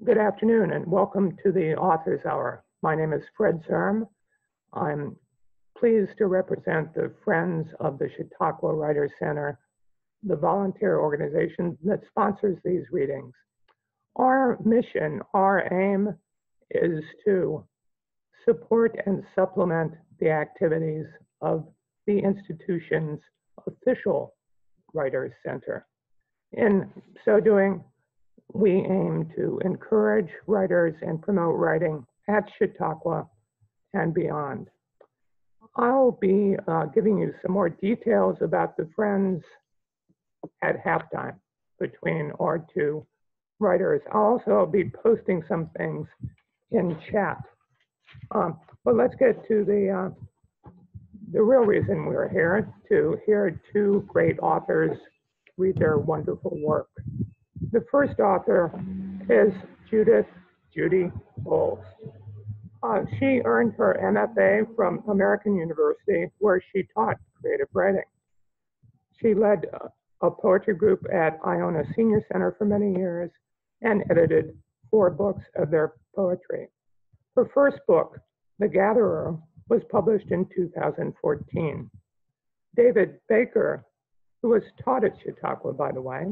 Good afternoon and welcome to the Authors Hour. My name is Fred Zerm. I'm pleased to represent the Friends of the Chautauqua Writers Center, the volunteer organization that sponsors these readings. Our mission, our aim is to support and supplement the activities of the institution's official Writers Center. In so doing, we aim to encourage writers and promote writing at Chautauqua and beyond. I'll be giving you some more details about the Friends at halftime between our two writers. I'll also be posting some things in chat. But let's get to the real reason we're here, to hear two great authors read their wonderful work. The first author is Judy Bowles. She earned her MFA from American University, where she taught creative writing. She led a poetry group at Iona Senior Center for many years and edited 4 books of their poetry. Her first book, The Gatherer, was published in 2014. David Baker, who was taught at Chautauqua, by the way,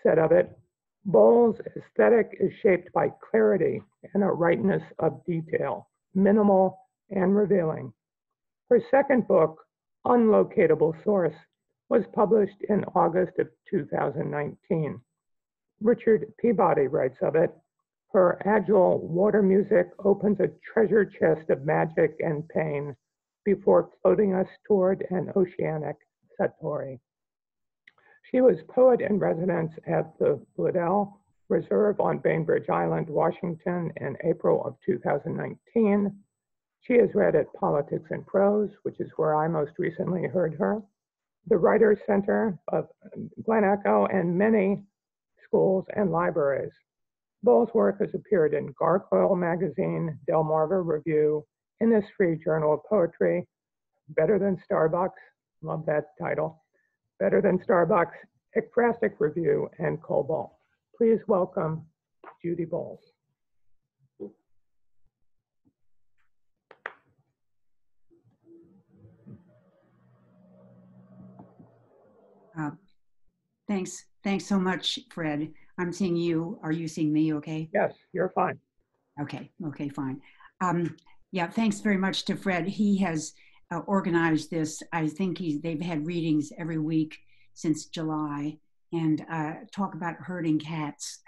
said of it, Bowles' aesthetic is shaped by clarity and a rightness of detail, minimal and revealing. Her second book, Unlocatable Source, was published in August of 2019. Richard Peabody writes of it, her agile water music opens a treasure chest of magic and pain before floating us toward an oceanic satori. She was poet in residence at the Liddell Reserve on Bainbridge Island, Washington in April of 2019. She is read at Politics and Prose, which is where I most recently heard her, the Writers Center of Glen Echo, and many schools and libraries. Bowles' work has appeared in Gargoyle Magazine, Delmarva Review, Innisfree Journal of Poetry, Better Than Starbucks, love that title, Better Than Starbucks, Ekphrastic Review, and Cobalt. Please welcome Judy Bowles. Thanks so much, Fred. I'm seeing you. Are you seeing me okay? Yes, you're fine. Okay, fine. Yeah, thanks very much to Fred. He has organized this. I think they've had readings every week since July, and talk about herding cats.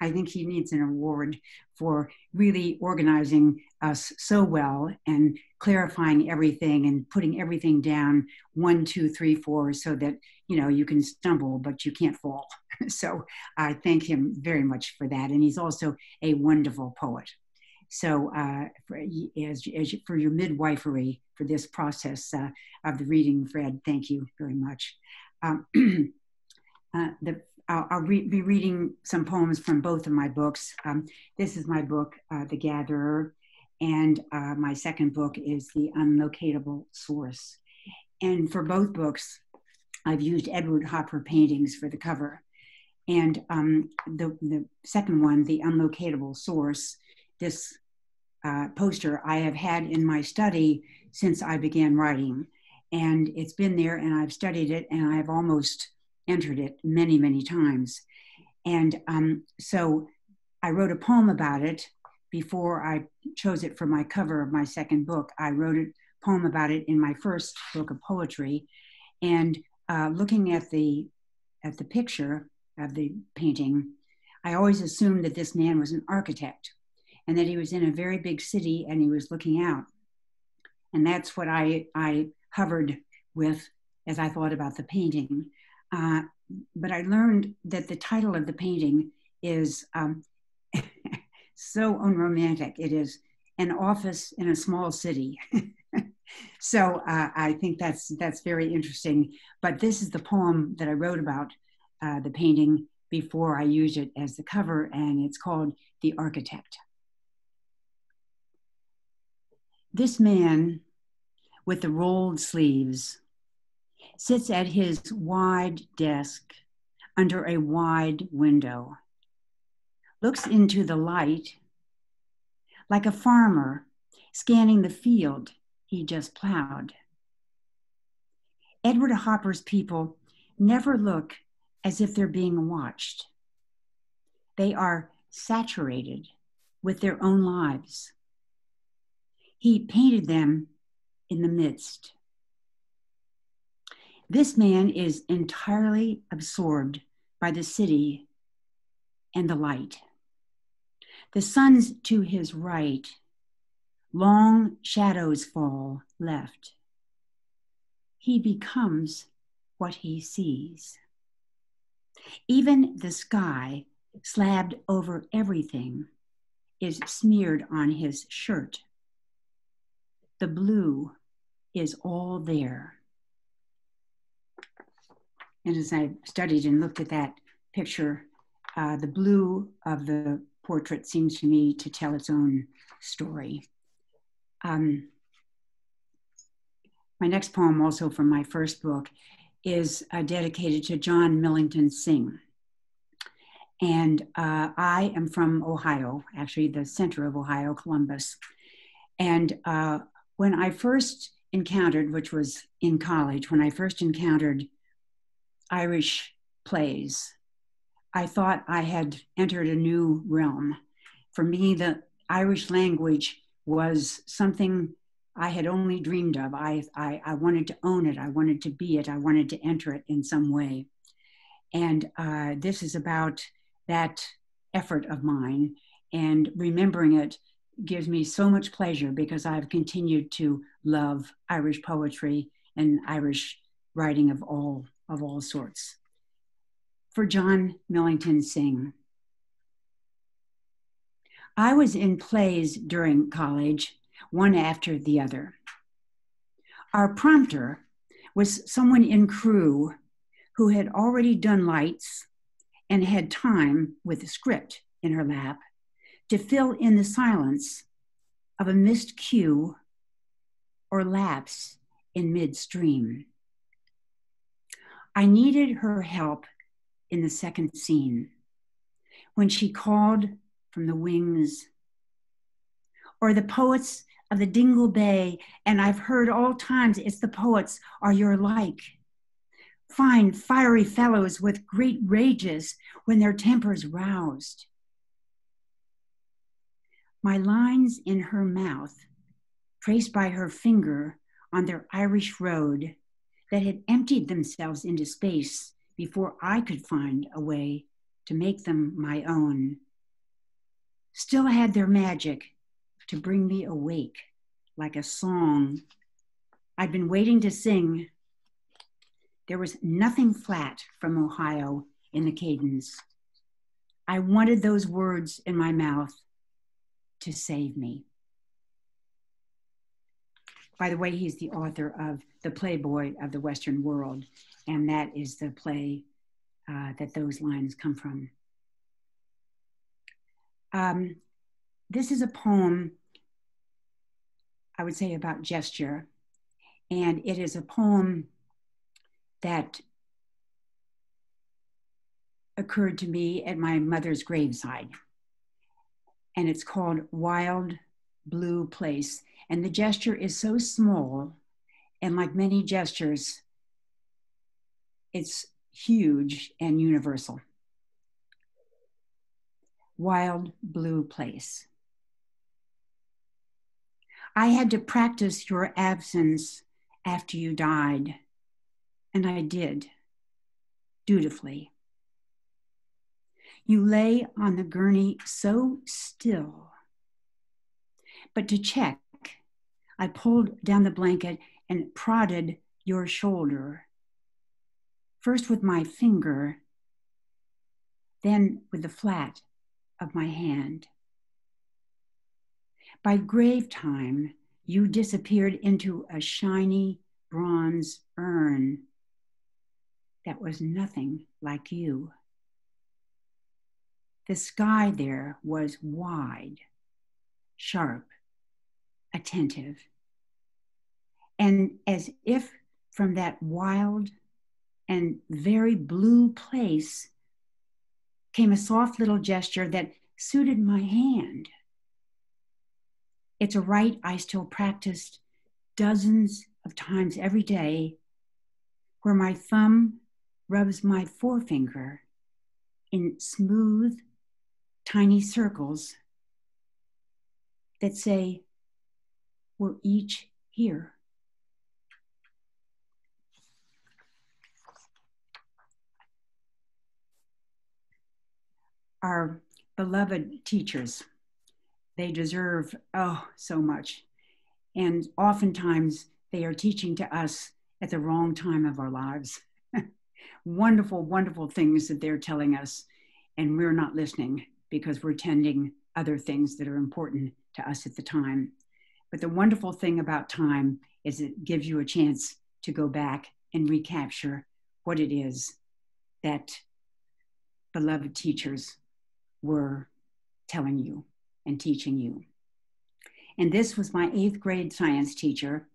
I think he needs an award for really organizing us so well and clarifying everything and putting everything down 1, 2, 3, 4, so that you can stumble but you can't fall. So I thank him very much for that, and he's also a wonderful poet. So for your midwifery for this process of the reading, Fred, thank you very much. I'll be reading some poems from both of my books. This is my book, The Gatherer, and my second book is The Unlocatable Source. And for both books, I've used Edward Hopper paintings for the cover. And the second one, The Unlocatable Source, this poster I have had in my study since I began writing. And it's been there, and I've studied it, and I've almost entered it many, many times. And so I wrote a poem about it before I chose it for my cover of my second book. I wrote a poem about it in my first book of poetry. And looking at the picture of the painting, I always assumed that this man was an architect and that he was in a very big city and he was looking out. And that's what I hovered with as I thought about the painting. But I learned that the title of the painting is so unromantic. It is An Office in a Small City. So I think that's very interesting. But this is the poem that I wrote about the painting before I used it as the cover, and it's called The Architect. This man with the rolled sleeves sits at his wide desk under a wide window, looks into the light like a farmer scanning the field he just plowed. Edward Hopper's people never look as if they're being watched. They are saturated with their own lives. He painted them in the midst. This man is entirely absorbed by the city and the light. The sun's to his right. Long shadows fall left. He becomes what he sees. Even the sky, slabbed over everything, is smeared on his shirt. The blue is all there. And as I studied and looked at that picture, the blue of the portrait seems to me to tell its own story. My next poem, also from my first book, is dedicated to John Millington Synge. And I am from Ohio, actually the center of Ohio, Columbus. And when I first encountered, which was in college, when I first encountered Irish plays, I thought I had entered a new realm. For me, the Irish language was something I had only dreamed of. I wanted to own it. I wanted to be it. I wanted to enter it in some way. And this is about that effort of mine, and remembering it gives me so much pleasure because I've continued to love Irish poetry and Irish writing of all sorts. For John Millington Synge. I was in plays during college, one after the other. Our prompter was someone in crew who had already done lights and had time with the script in her lap to fill in the silence of a missed cue or lapse in midstream. I needed her help in the second scene when she called from the wings, or the poets of the Dingle Bay, and I've heard all times it's the poets are your like. Fine, fiery fellows with great rages when their tempers roused. My lines in her mouth, traced by her finger on their Irish road that had emptied themselves into space before I could find a way to make them my own, still had their magic to bring me awake like a song I'd been waiting to sing. There was nothing flat from Ohio in the cadence. I wanted those words in my mouth to save me. By the way, he's the author of The Playboy of the Western World, and that is the play that those lines come from. This is a poem, I would say, about gesture, and it is a poem that occurred to me at my mother's graveside. And it's called Wild Blue Place. And the gesture is so small, and like many gestures, it's huge and universal. Wild Blue Place. I had to practice your absence after you died, and I did, dutifully. You lay on the gurney so still. But to check, I pulled down the blanket and prodded your shoulder, first with my finger, then with the flat of my hand. By grave time, you disappeared into a shiny bronze urn that was nothing like you. The sky there was wide, sharp, attentive. And as if from that wild and very blue place came a soft little gesture that suited my hand. It's a rite I still practiced dozens of times every day, where my thumb rubs my forefinger in smooth, tiny circles that say, we're each here. Our beloved teachers, they deserve, so much. And oftentimes they are teaching to us at the wrong time of our lives. Wonderful, wonderful things that they're telling us, and we're not listening because we're tending other things that are important to us at the time. But the wonderful thing about time is it gives you a chance to go back and recapture what it is that beloved teachers were telling you and teaching you. And this was my 8th grade science teacher,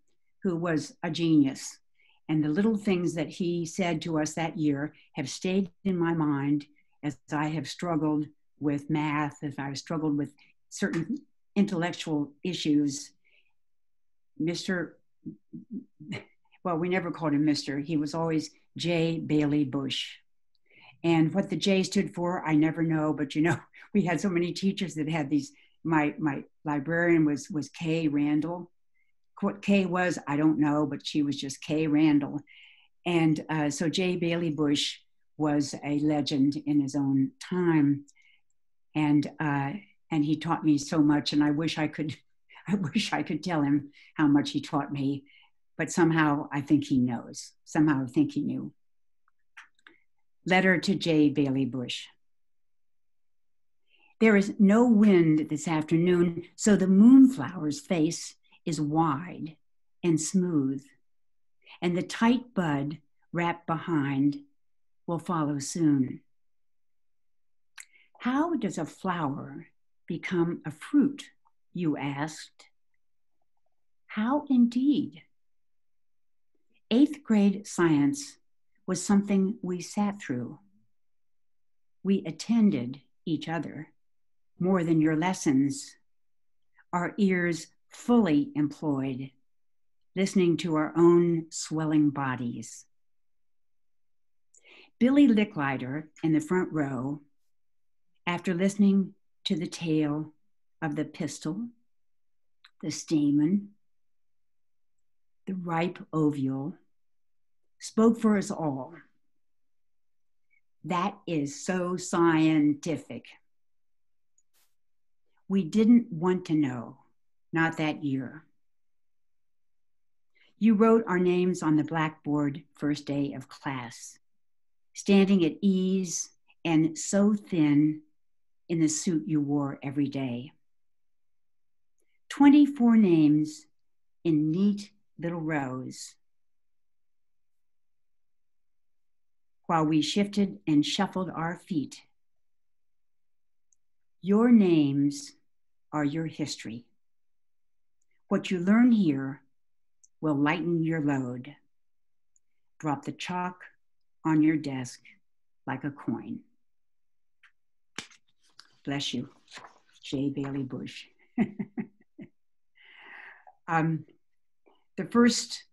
who was a genius. And the little things that he said to us that year have stayed in my mind as I have struggled with math, as I've struggled with certain intellectual issues. Well, we never called him Mr. He was always J. Bailey Bush. And what the J stood for, I never know, but we had so many teachers that had these. My librarian was Kay Randall. What Kay was, I don't know, but she was just Kay Randall. And so J. Bailey Bush was a legend in his own time. And he taught me so much, and I wish I could tell him how much he taught me, but somehow I think he knows. Somehow I think he knew. Letter to J. Bailey Bush. There is no wind this afternoon, so the moonflower's face is wide and smooth, and the tight bud wrapped behind will follow soon. How does a flower become a fruit, you asked? How indeed? 8th grade science was something we sat through. We attended each other more than your lessons, our ears fully employed, listening to our own swelling bodies. Billy Licklider in the front row, after listening to the tale of the pistil, the stamen, the ripe ovule, spoke for us all. That is so scientific. We didn't want to know, not that year. You wrote our names on the blackboard first day of class, standing at ease and so thin in the suit you wore every day. 24 names in neat little rows, while we shifted and shuffled our feet. Your names are your history. What you learn here will lighten your load. Drop the chalk on your desk like a coin. Bless you, J. Bailey Bush. The first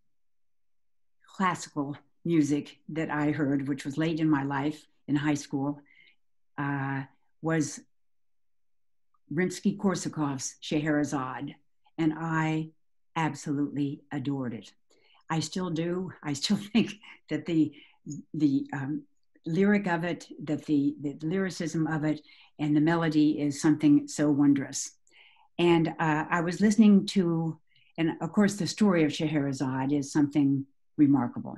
classical music that I heard, which was late in my life in high school, was Rimsky-Korsakov's Scheherazade, and I absolutely adored it. I still do. I still think that the lyric of it, that the lyricism of it, and the melody is something so wondrous. And I was listening to, and of course the story of Scheherazade is something remarkable.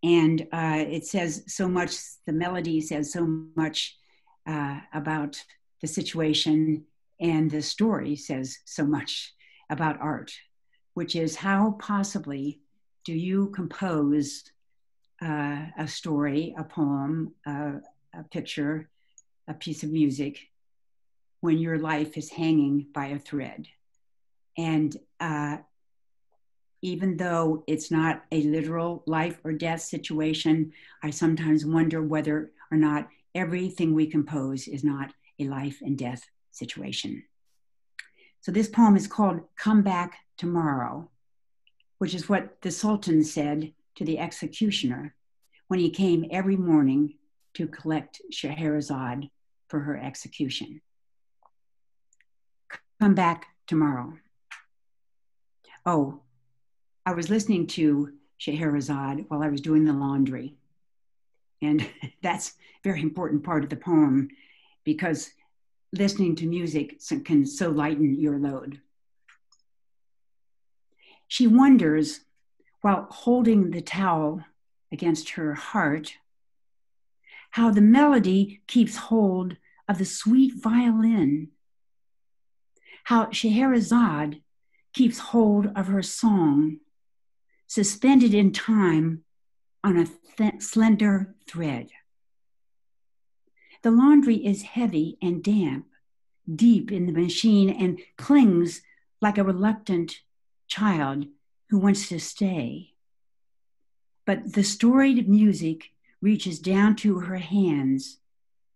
And it says so much, the melody says so much about the situation, and the story says so much about art, which is how possibly do you compose a story, a poem, a picture, a piece of music when your life is hanging by a thread. And even though it's not a literal life or death situation, I sometimes wonder whether or not everything we compose is not a life and death situation. So this poem is called Come Back Tomorrow, which is what the Sultan said to the executioner when he came every morning to collect Scheherazade for her execution. Come back tomorrow. Oh, I was listening to Scheherazade while I was doing the laundry. And that's a very important part of the poem because listening to music can so lighten your load. She wonders, while holding the towel against her heart, how the melody keeps hold of the sweet violin, how Scheherazade keeps hold of her song, suspended in time on a slender thread. The laundry is heavy and damp, deep in the machine, and clings like a reluctant child who wants to stay. But the storied music reaches down to her hands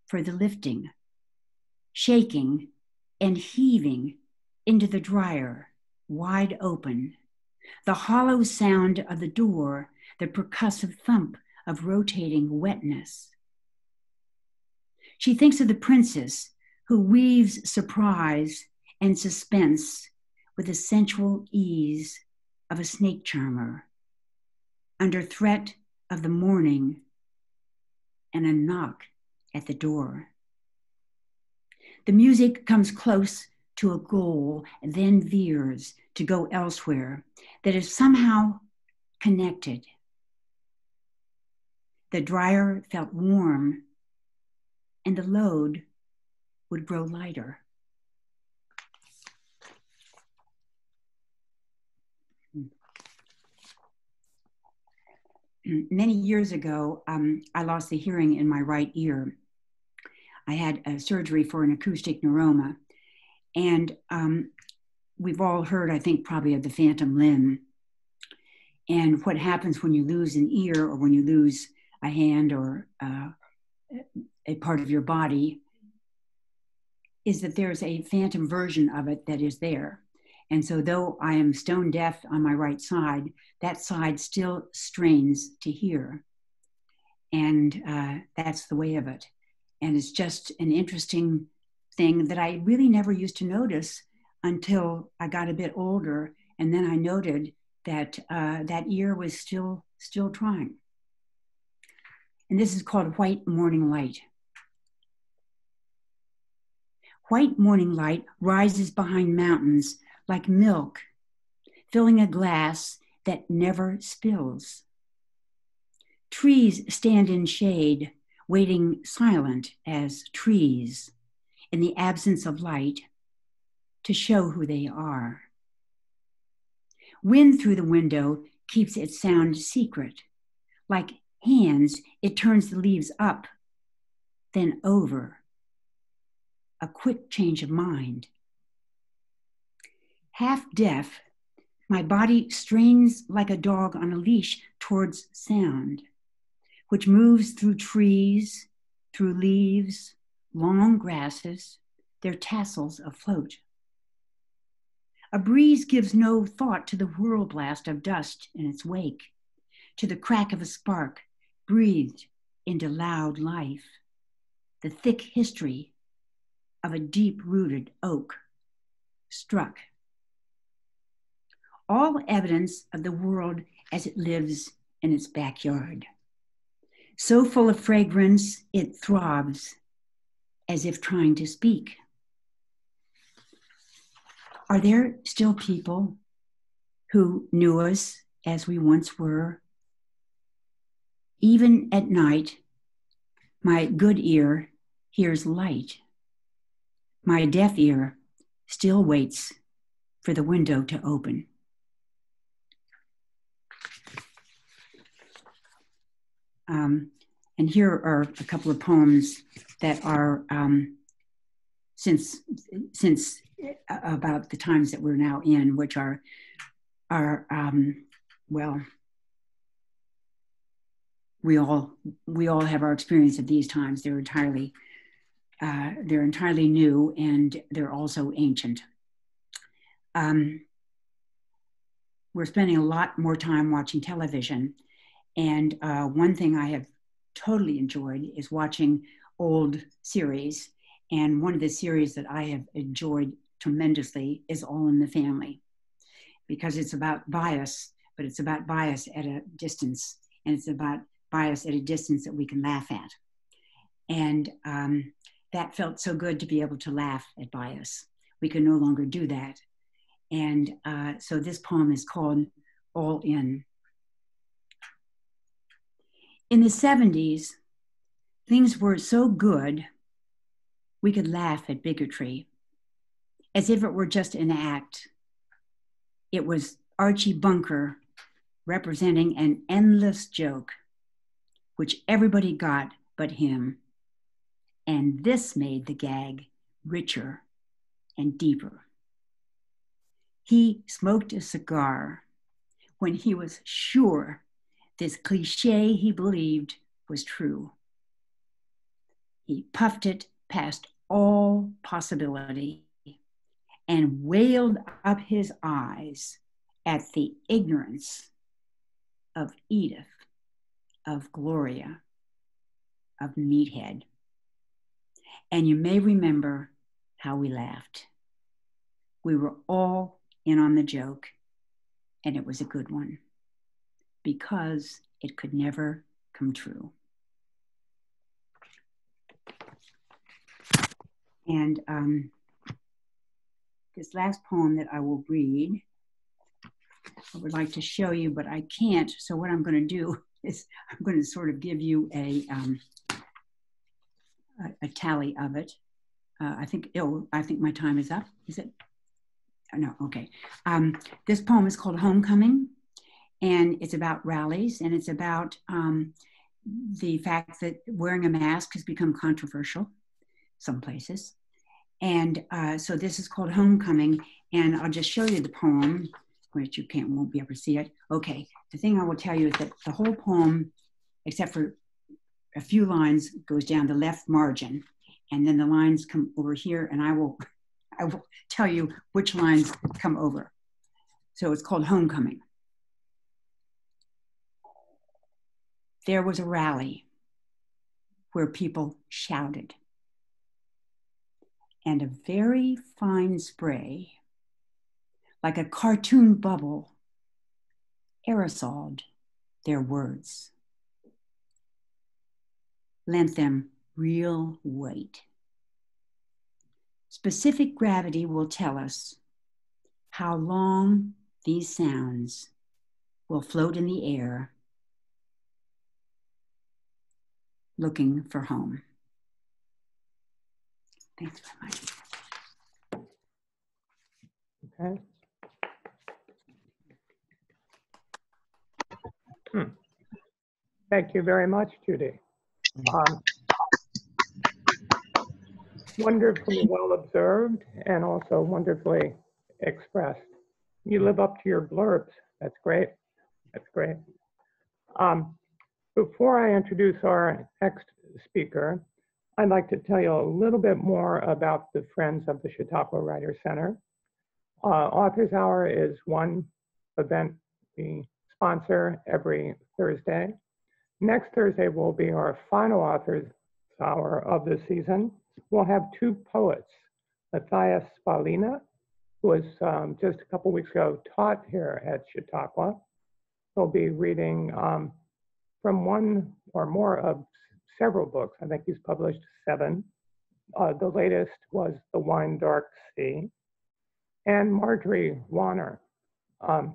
for the lifting, shaking and heaving into the dryer, wide open, the hollow sound of the door, the percussive thump of rotating wetness. She thinks of the princess who weaves surprise and suspense with the sensual ease of a snake charmer, under threat of the morning and a knock at the door. The music comes close to a goal and then veers to go elsewhere that is somehow connected. The dryer felt warm and the load would grow lighter. Many years ago, I lost the hearing in my right ear. I had a surgery for an acoustic neuroma. And we've all heard, I think, probably of the phantom limb. And what happens when you lose an ear or when you lose a hand or a part of your body is that there's a phantom version of it that is there. And so though I am stone deaf on my right side, that side still strains to hear. And that's the way of it. And it's just an interesting thing that I really never used to notice until I got a bit older. And then I noted that that ear was still trying. And this is called White Morning Light. White morning light rises behind mountains like milk, filling a glass that never spills. Trees stand in shade, waiting silent as trees in the absence of light to show who they are. Wind through the window keeps its sound secret. Like hands, it turns the leaves up, then over. A quick change of mind. Half deaf, my body strains like a dog on a leash towards sound, which moves through trees, through leaves, long grasses, their tassels afloat. A breeze gives no thought to the whirlblast of dust in its wake, to the crack of a spark breathed into loud life, the thick history of a deep-rooted oak struck. All evidence of the world as it lives in its backyard. So full of fragrance, it throbs as if trying to speak. Are there still people who knew us as we once were? Even at night, my good ear hears light. My deaf ear still waits for the window to open. And here are a couple of poems that are since about the times that we're now in, which are well, we all have our experience of these times. They're entirely They're entirely new, and they're also ancient. We're spending a lot more time watching television. And one thing I have totally enjoyed is watching old series. And one of the series that I have enjoyed tremendously is All in the Family, because it's about bias, but it's about bias at a distance. And it's about bias at a distance that we can laugh at. And that felt so good to be able to laugh at bias. We can no longer do that. And so this poem is called All In. In the 70s, things were so good, we could laugh at bigotry as if it were just an act. It was Archie Bunker representing an endless joke, which everybody got but him. And this made the gag richer and deeper. He smoked a cigar when he was sure this cliche he believed was true. He puffed it past all possibility and wailed up his eyes at the ignorance of Edith, of Gloria, of Meathead. And you may remember how we laughed. We were all in on the joke, and it was a good one, because it could never come true. And this last poem that I will read, I would like to show you, but I can't. So what I'm going to do is I'm going to sort of give you a tally of it. I think my time is up. Is it? No, okay. This poem is called Homecoming, and it's about rallies, and it's about the fact that wearing a mask has become controversial some places. And so this is called Homecoming, and I'll just show you the poem, which you won't be able to see it. Okay, the thing I will tell you is that the whole poem, except for a few lines, goes down the left margin, and then the lines come over here, and I will tell you which lines come over. So it's called Homecoming. There was a rally where people shouted, and a very fine spray, like a cartoon bubble, aerosoled their words, lent them real weight. Specific gravity will tell us how long these sounds will float in the air, looking for home. Thanks very much. Okay. Thank you very much, Judy. Wonderfully well observed and also wonderfully expressed. You live up to your blurbs. That's great. That's great. Before I introduce our next speaker, I'd like to tell you a little bit more about the Friends of the Chautauqua Writers Center. Authors Hour is one event we sponsor every Thursday. Next Thursday will be our final Authors Hour of the season. We'll have two poets, Matthias Spalina, who was just a couple weeks ago taught here at Chautauqua. He'll be reading from one or more of several books. I think he's published 7. The latest was The Wine Dark Sea. And Marjorie Warner, a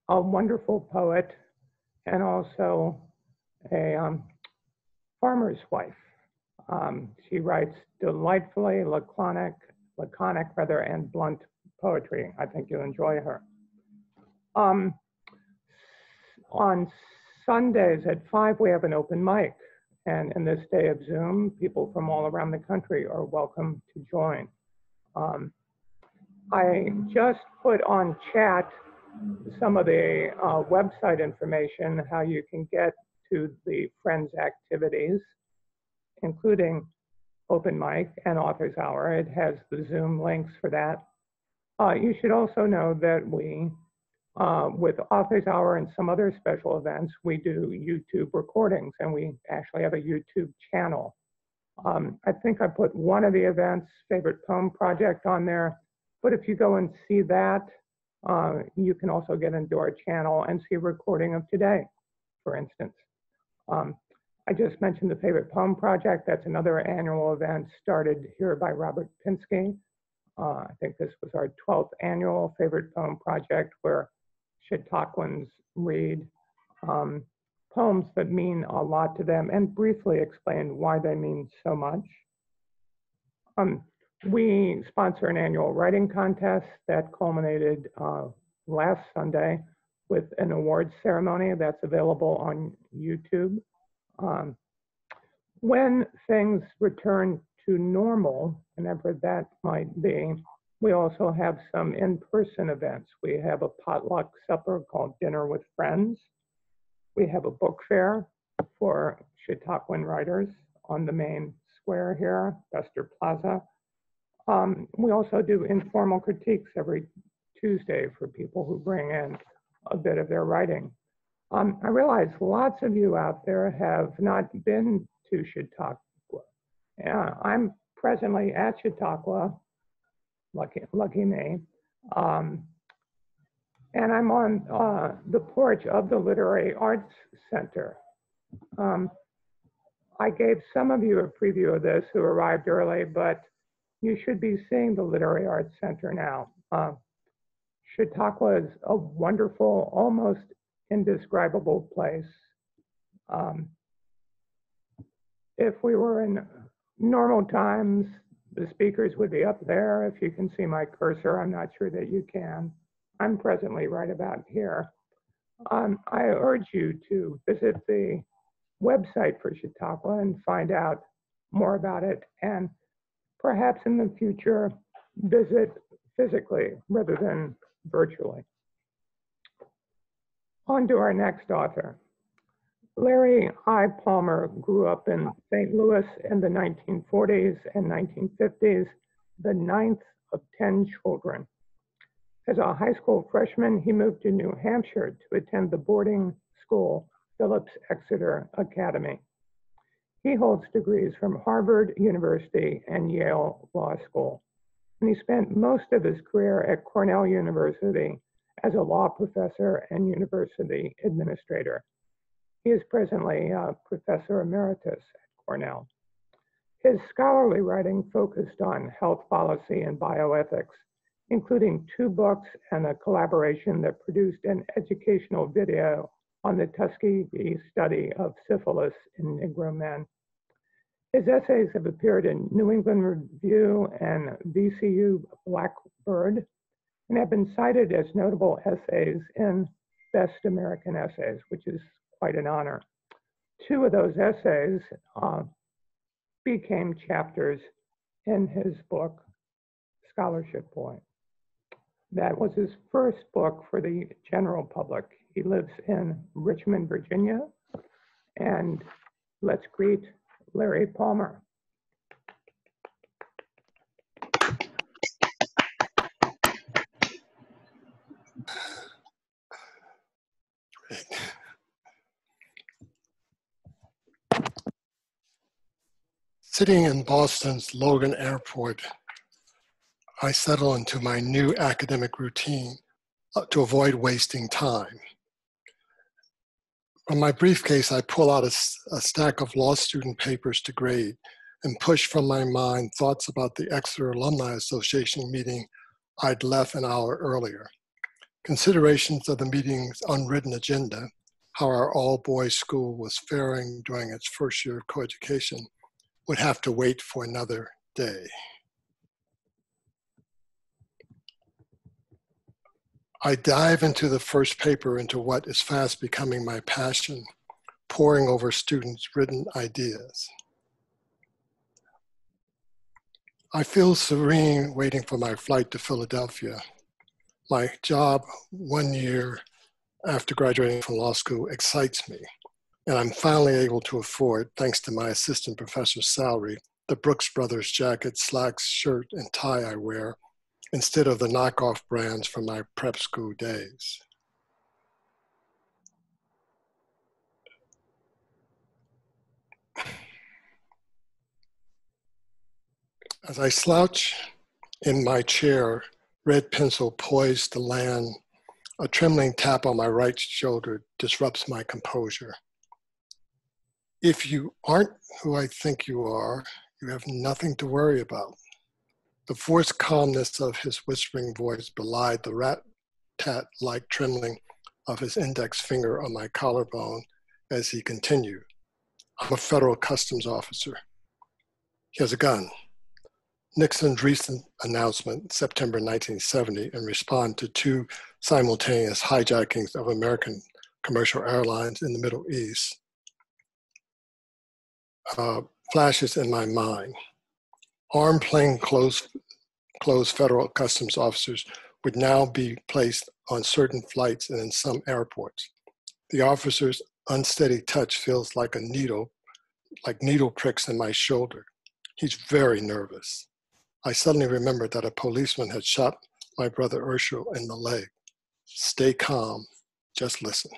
wonderful poet and also a farmer's wife. She writes delightfully laconic and blunt poetry. I think you'll enjoy her. On Sundays at 5, we have an open mic. And in this day of Zoom, people from all around the country are welcome to join. I just put on chat some of the website information, how you can get to the Friends activities, including open mic and author's hour. It has the Zoom links for that. You should also know that we, with author's hour and some other special events, we do YouTube recordings, and we actually have a YouTube channel. I think I put one of the events, Favorite Poem Project, on there, but if you go and see that, you can also get into our channel and see a recording of today, for instance. I just mentioned the Favorite Poem Project. That's another annual event started here by Robert Pinsky. I think this was our 12th annual Favorite Poem Project, where Chautauquans read poems that mean a lot to them and briefly explain why they mean so much. We sponsor an annual writing contest that culminated last Sunday with an awards ceremony that's available on YouTube. When things return to normal, whenever that might be, we also have some in-person events. We have a potluck supper called Dinner with Friends. We have a book fair for Chautauquan writers on the main square here, Buster Plaza. We also do informal critiques every Tuesday for people who bring in a bit of their writing. I realize lots of you out there have not been to Chautauqua. I'm presently at Chautauqua, lucky me. And I'm on the porch of the Literary Arts Center. I gave some of you a preview of this who arrived early, but you should be seeing the Literary Arts Center now. Chautauqua is a wonderful, almost indescribable place. If we were in normal times, the speakers would be up there. If you can see my cursor, I'm not sure that you can. I'm presently right about here. I urge you to visit the website for Chautauqua and find out more about it, and perhaps in the future visit physically rather than virtually. On to our next author. Larry I. Palmer grew up in St. Louis in the 1940s and 1950s, the ninth of 10 children. As a high school freshman, he moved to New Hampshire to attend the boarding school Phillips Exeter Academy. He holds degrees from Harvard University and Yale Law School, and he spent most of his career at Cornell University as a law professor and university administrator. He is presently a professor emeritus at Cornell. His scholarly writing focused on health policy and bioethics, including 2 books and a collaboration that produced an educational video on the Tuskegee study of syphilis in Negro men. His essays have appeared in New England Review and VCU Blackbird, and have been cited as notable essays in Best American Essays, which is quite an honor. 2 of those essays became chapters in his book, Scholarship Point. That was his first book for the general public. He lives in Richmond, Virginia, and let's greet Larry Palmer. Sitting in Boston's Logan Airport, I settle into my new academic routine to avoid wasting time. From my briefcase, I pull out a stack of law student papers to grade and push from my mind thoughts about the Exeter Alumni Association meeting I'd left an hour earlier. Considerations of the meeting's unwritten agenda, how our all-boys school was faring during its first year of coeducation, would have to wait for another day. I dive into the first paper into what is fast becoming my passion, poring over students' written ideas. I feel serene waiting for my flight to Philadelphia. My job 1 year after graduating from law school excites me, and I'm finally able to afford, thanks to my assistant professor's salary, the Brooks Brothers jacket, slacks, shirt, and tie I wear, instead of the knockoff brands from my prep school days. As I slouch in my chair, red pencil poised to land, a trembling tap on my right shoulder disrupts my composure. If you aren't who I think you are, you have nothing to worry about. The forced calmness of his whispering voice belied the rat-tat-like trembling of his index finger on my collarbone as he continued. I'm a federal customs officer. He has a gun. Nixon's recent announcement, September 1970, in response to two simultaneous hijackings of American commercial airlines in the Middle East, flashes in my mind. Armed plainclothes federal customs officers would now be placed on certain flights and in some airports. The officer's unsteady touch feels like needle pricks in my shoulder. He's very nervous. I suddenly remembered that a policeman had shot my brother Urshel in the leg. Stay calm, just listen.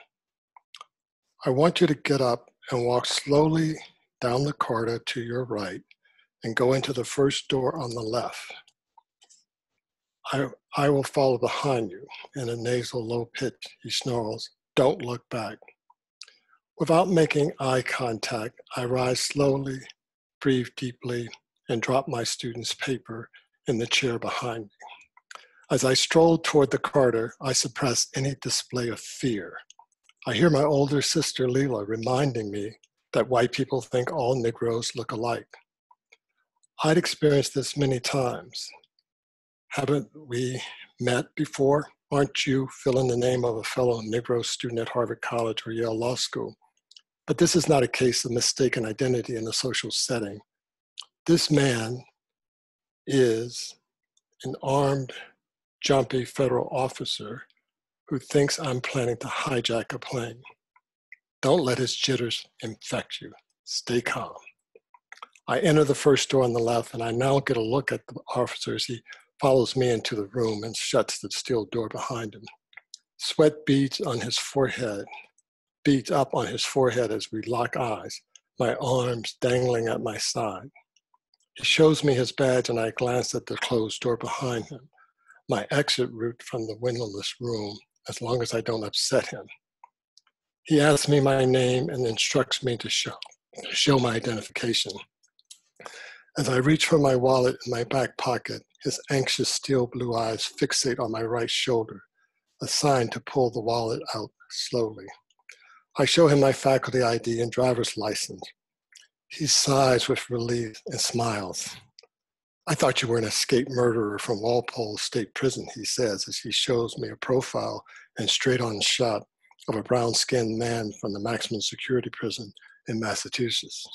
I want you to get up and walk slowly down the corridor to your right and go into the first door on the left. I will follow behind you. In a nasal low pitch, he snarls, don't look back. Without making eye contact, I rise slowly, breathe deeply, and drop my student's paper in the chair behind me. As I stroll toward the corridor, I suppress any display of fear. I hear my older sister Leela reminding me that white people think all Negroes look alike. I'd experienced this many times. Haven't we met before? Aren't you fill in the name of a fellow Negro student at Harvard College or Yale Law School? But this is not a case of mistaken identity in a social setting. This man is an armed, jumpy federal officer who thinks I'm planning to hijack a plane. Don't let his jitters infect you. Stay calm. I enter the first door on the left, and I now get a look at the officer as he follows me into the room and shuts the steel door behind him. Sweat beads up on his forehead as we lock eyes, my arms dangling at my side. He shows me his badge and I glance at the closed door behind him, my exit route from the windowless room, as long as I don't upset him. He asks me my name and instructs me to show my identification. As I reach for my wallet in my back pocket, his anxious steel blue eyes fixate on my right shoulder, a sign to pull the wallet out slowly. I show him my faculty ID and driver's license. He sighs with relief and smiles. I thought you were an escaped murderer from Walpole State Prison, he says as he shows me a profile and straight-on shot of a brown-skinned man from the maximum security prison in Massachusetts.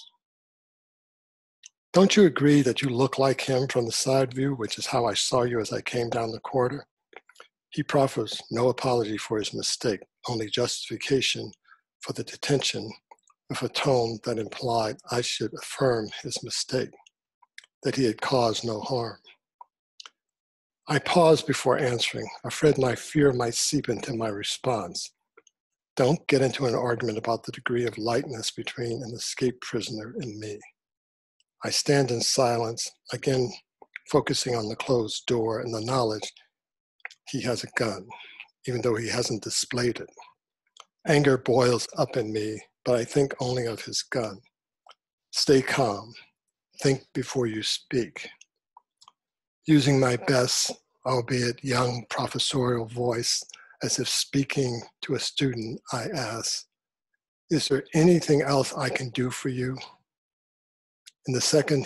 Don't you agree that you look like him from the side view, which is how I saw you as I came down the corridor? He proffers no apology for his mistake, only justification for the detention with a tone that implied I should affirm his mistake, that he had caused no harm. I paused before answering, afraid my fear might seep into my response. Don't get into an argument about the degree of likeness between an escaped prisoner and me. I stand in silence, again focusing on the closed door and the knowledge he has a gun, even though he hasn't displayed it. Anger boils up in me, but I think only of his gun. Stay calm. Think before you speak. Using my best, albeit young, professorial voice, as if speaking to a student, I ask, is there anything else I can do for you? In the second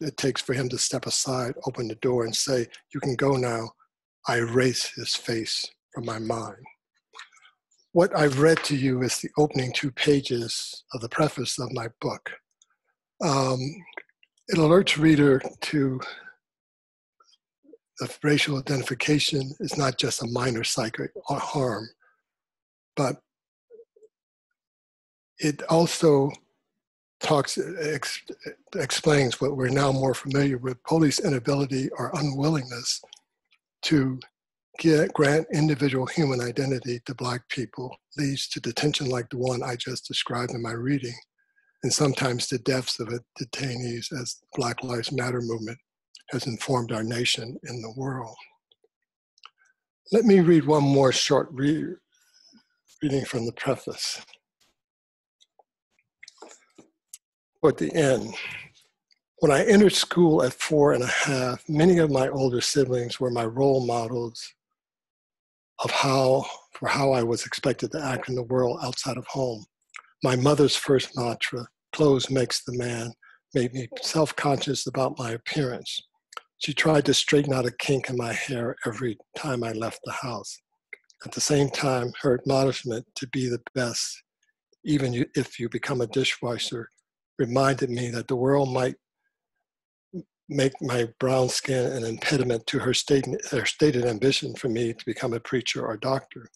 it takes for him to step aside, open the door and say, you can go now, I erase his face from my mind. What I've read to you is the opening 2 pages of the preface of my book. It alerts reader to the racial identification is not just a minor psychic harm, but it also explains what we're now more familiar with, police inability or unwillingness to grant individual human identity to Black people leads to detention like the one I just described in my reading, and sometimes the deaths of detainees as the Black Lives Matter movement has informed our nation and the world. Let me read one more short reading from the preface. At the end, when I entered school at 4.5, many of my older siblings were my role models of how I was expected to act in the world outside of home. My mother's first mantra, "Clothes makes the man," made me self-conscious about my appearance. She tried to straighten out a kink in my hair every time I left the house. At the same time, her admonishment to be the best, even if you become a dishwasher, reminded me that the world might make my brown skin an impediment to her stated ambition for me to become a preacher or doctor.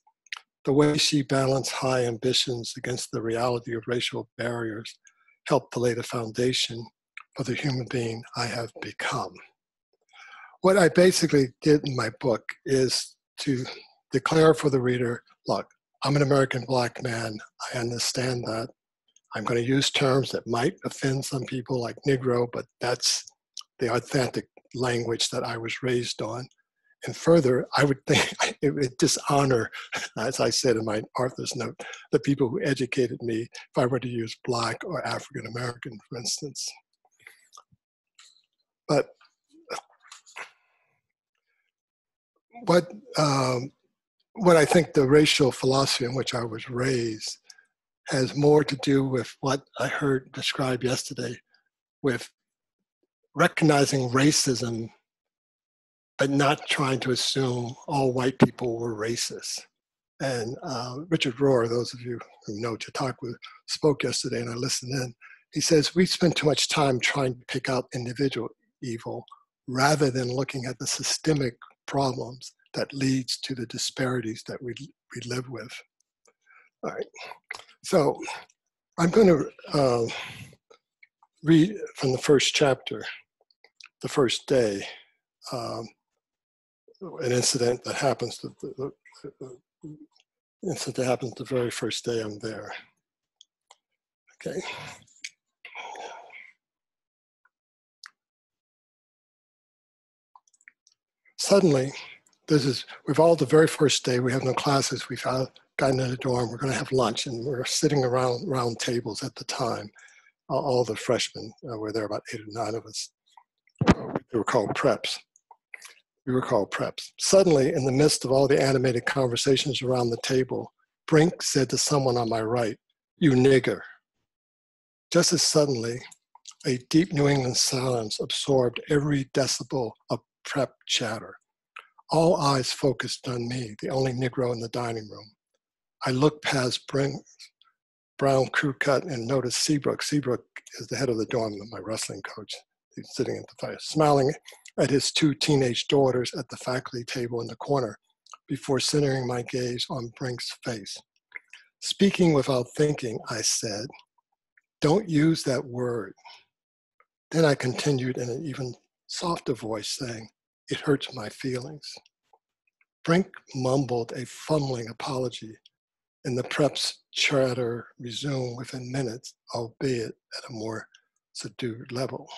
The way she balanced high ambitions against the reality of racial barriers helped to lay the foundation for the human being I have become. What I basically did in my book is to declare for the reader, look, I'm an American Black man. I understand that. I'm going to use terms that might offend some people like Negro, but that's the authentic language that I was raised on. And further, I would think it would dishonor, as I said in my author's note, the people who educated me if I were to use Black or African American, for instance. But what I think the racial philosophy in which I was raised has more to do with what I heard described yesterday, with recognizing racism, but not trying to assume all white people were racist. And Richard Rohr, those of you who know Chautauqua, spoke yesterday and I listened in. He says, we spend too much time trying to pick out individual evil rather than looking at the systemic problems that leads to the disparities that we live with. All right, so I'm going to read from the first chapter, the first day, an incident that happens the very first day I'm there. Okay. Suddenly, we've all the very first day, we have no classes, we've gotten in the dorm, we're going to have lunch, and we're sitting around round tables at the time. All the freshmen were there, about 8 or 9 of us. They were called preps. We were called preps. Suddenly, in the midst of all the animated conversations around the table, Brink said to someone on my right, "You nigger." Just as suddenly, a deep New England silence absorbed every decibel of prep chatter. All eyes focused on me, the only Negro in the dining room. I looked past Brink's brown crew cut and noticed Seabrook. Seabrook is the head of the dorm, my wrestling coach. He's sitting at the fire, smiling at his 2 teenage daughters at the faculty table in the corner before centering my gaze on Brink's face. Speaking without thinking, I said, "Don't use that word." Then I continued in an even softer voice, saying, "It hurts my feelings." Brink mumbled a fumbling apology, and the prep's chatter resumed within minutes, albeit at a more subdued level.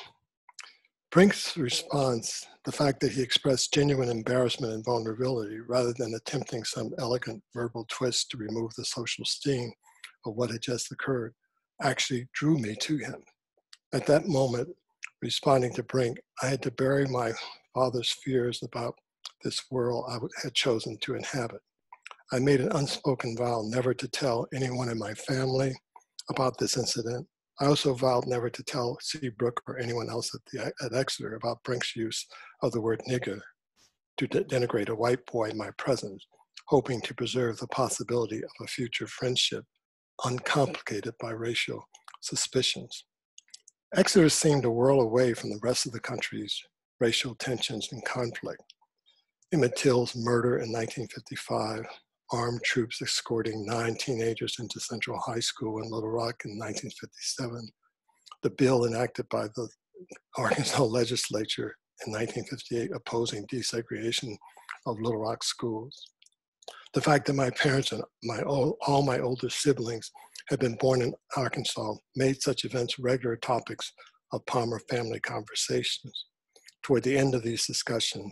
Brink's response, the fact that he expressed genuine embarrassment and vulnerability rather than attempting some elegant verbal twist to remove the social sting of what had just occurred, actually drew me to him. At that moment, responding to Brink, I had to bury my father's fears about this world I had chosen to inhabit. I made an unspoken vow never to tell anyone in my family about this incident. I also vowed never to tell Seabrook or anyone else at Exeter about Brink's use of the word nigger to denigrate a white boy in my presence, hoping to preserve the possibility of a future friendship uncomplicated by racial suspicions. Exeter seemed to whirl away from the rest of the country's racial tensions and conflict. Emmett Till's murder in 1955, armed troops escorting 9 teenagers into Central High School in Little Rock in 1957, the bill enacted by the Arkansas legislature in 1958 opposing desegregation of Little Rock schools. The fact that my parents and all my older siblings had been born in Arkansas made such events regular topics of Palmer family conversations. Toward the end of these discussions,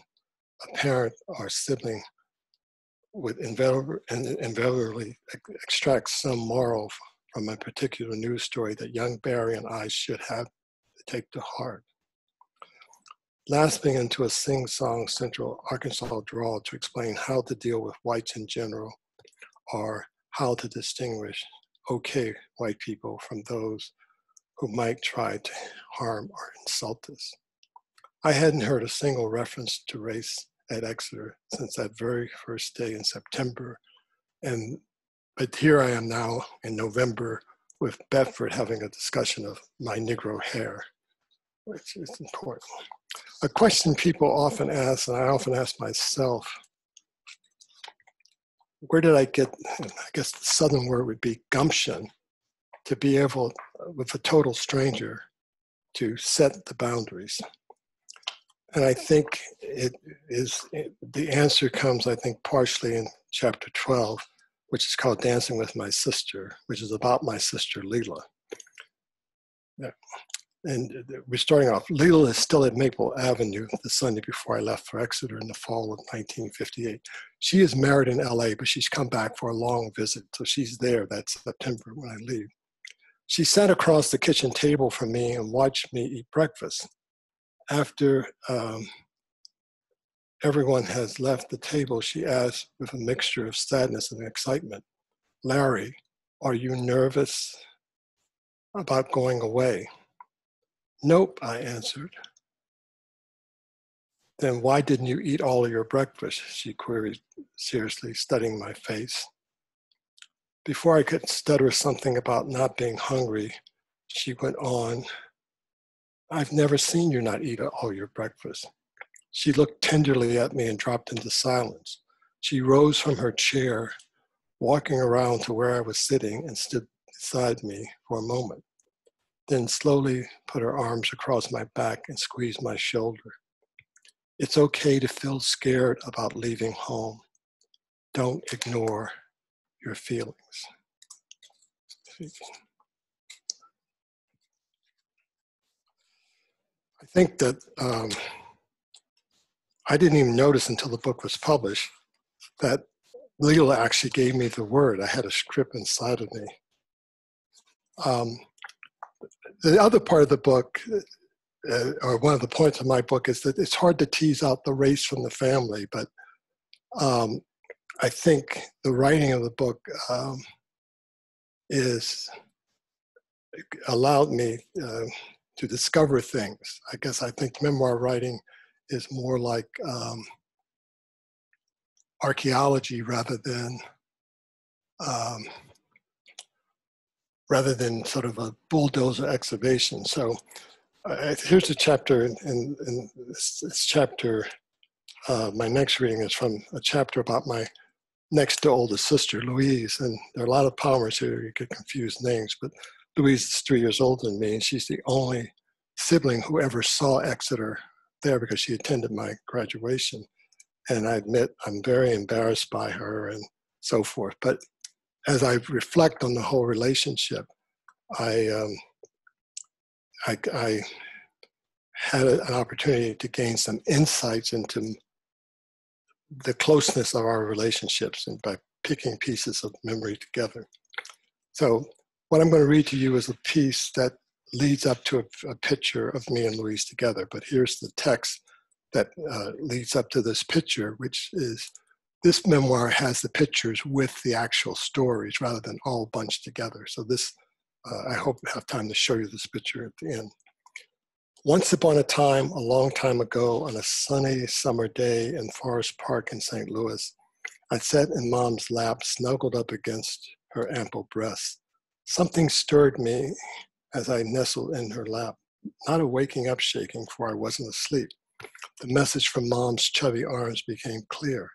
a parent or sibling would invariably extract some moral from a particular news story that young Barry and I should have to take to heart. Lapsing into a sing-song Central Arkansas drawl to explain how to deal with whites in general, or how to distinguish okay white people from those who might try to harm or insult us. I hadn't heard a single reference to race at Exeter since that very first day in September, but here I am now in November with Bedford having a discussion of my Negro hair, which is important. A question people often ask, and I often ask myself, where did I get, I guess the Southern word would be gumption, to be able, with a total stranger, to set the boundaries? And I think the answer comes, I think, partially in chapter 12, which is called Dancing with My Sister, which is about my sister, Leela. Yeah. And we're starting off. Leela is still at Maple Avenue the Sunday before I left for Exeter in the fall of 1958. She is married in LA, but she's come back for a long visit. So she's there that September when I leave. She sat across the kitchen table from me and watched me eat breakfast. After everyone has left the table, she asked with a mixture of sadness and excitement, "Larry, are you nervous about going away?" "Nope," I answered. "Then why didn't you eat all of your breakfast?" she queried seriously, studying my face. Before I could stutter something about not being hungry, she went on, "I've never seen you not eat all your breakfast." She looked tenderly at me and dropped into silence. She rose from her chair, walking around to where I was sitting, and stood beside me for a moment. Then slowly put her arms across my back and squeezed my shoulder. "It's okay to feel scared about leaving home. Don't ignore your feelings." I think that I didn't even notice until the book was published that Leela actually gave me the word. I had a script inside of me. The other part of the book, or one of the points of my book, is that it's hard to tease out the race from the family, but I think the writing of the book allowed me to discover things. I guess I think memoir writing is more like archaeology rather than sort of a bulldozer excavation. So here's a chapter in this chapter. My next reading is from a chapter about my next to oldest sister, Louise. And there are a lot of Palmers here, you get confused names, but Louise is 3 years older than me, and she's the only sibling who ever saw Exeter there because she attended my graduation. And I admit I'm very embarrassed by her and so forth. But as I reflect on the whole relationship, I had an opportunity to gain some insights into the closeness of our relationships and by picking pieces of memory together. So what I'm going to read to you is a piece that leads up to a picture of me and Louise together. But here's the text that leads up to this picture, which is, this memoir has the pictures with the actual stories rather than all bunched together. So this, I hope I have time to show you this picture at the end. Once upon a time, a long time ago, on a sunny summer day in Forest Park in St. Louis, I sat in Mom's lap, snuggled up against her ample breast. Something stirred me as I nestled in her lap, not a waking up shaking, for I wasn't asleep. The message from Mom's chubby arms became clear.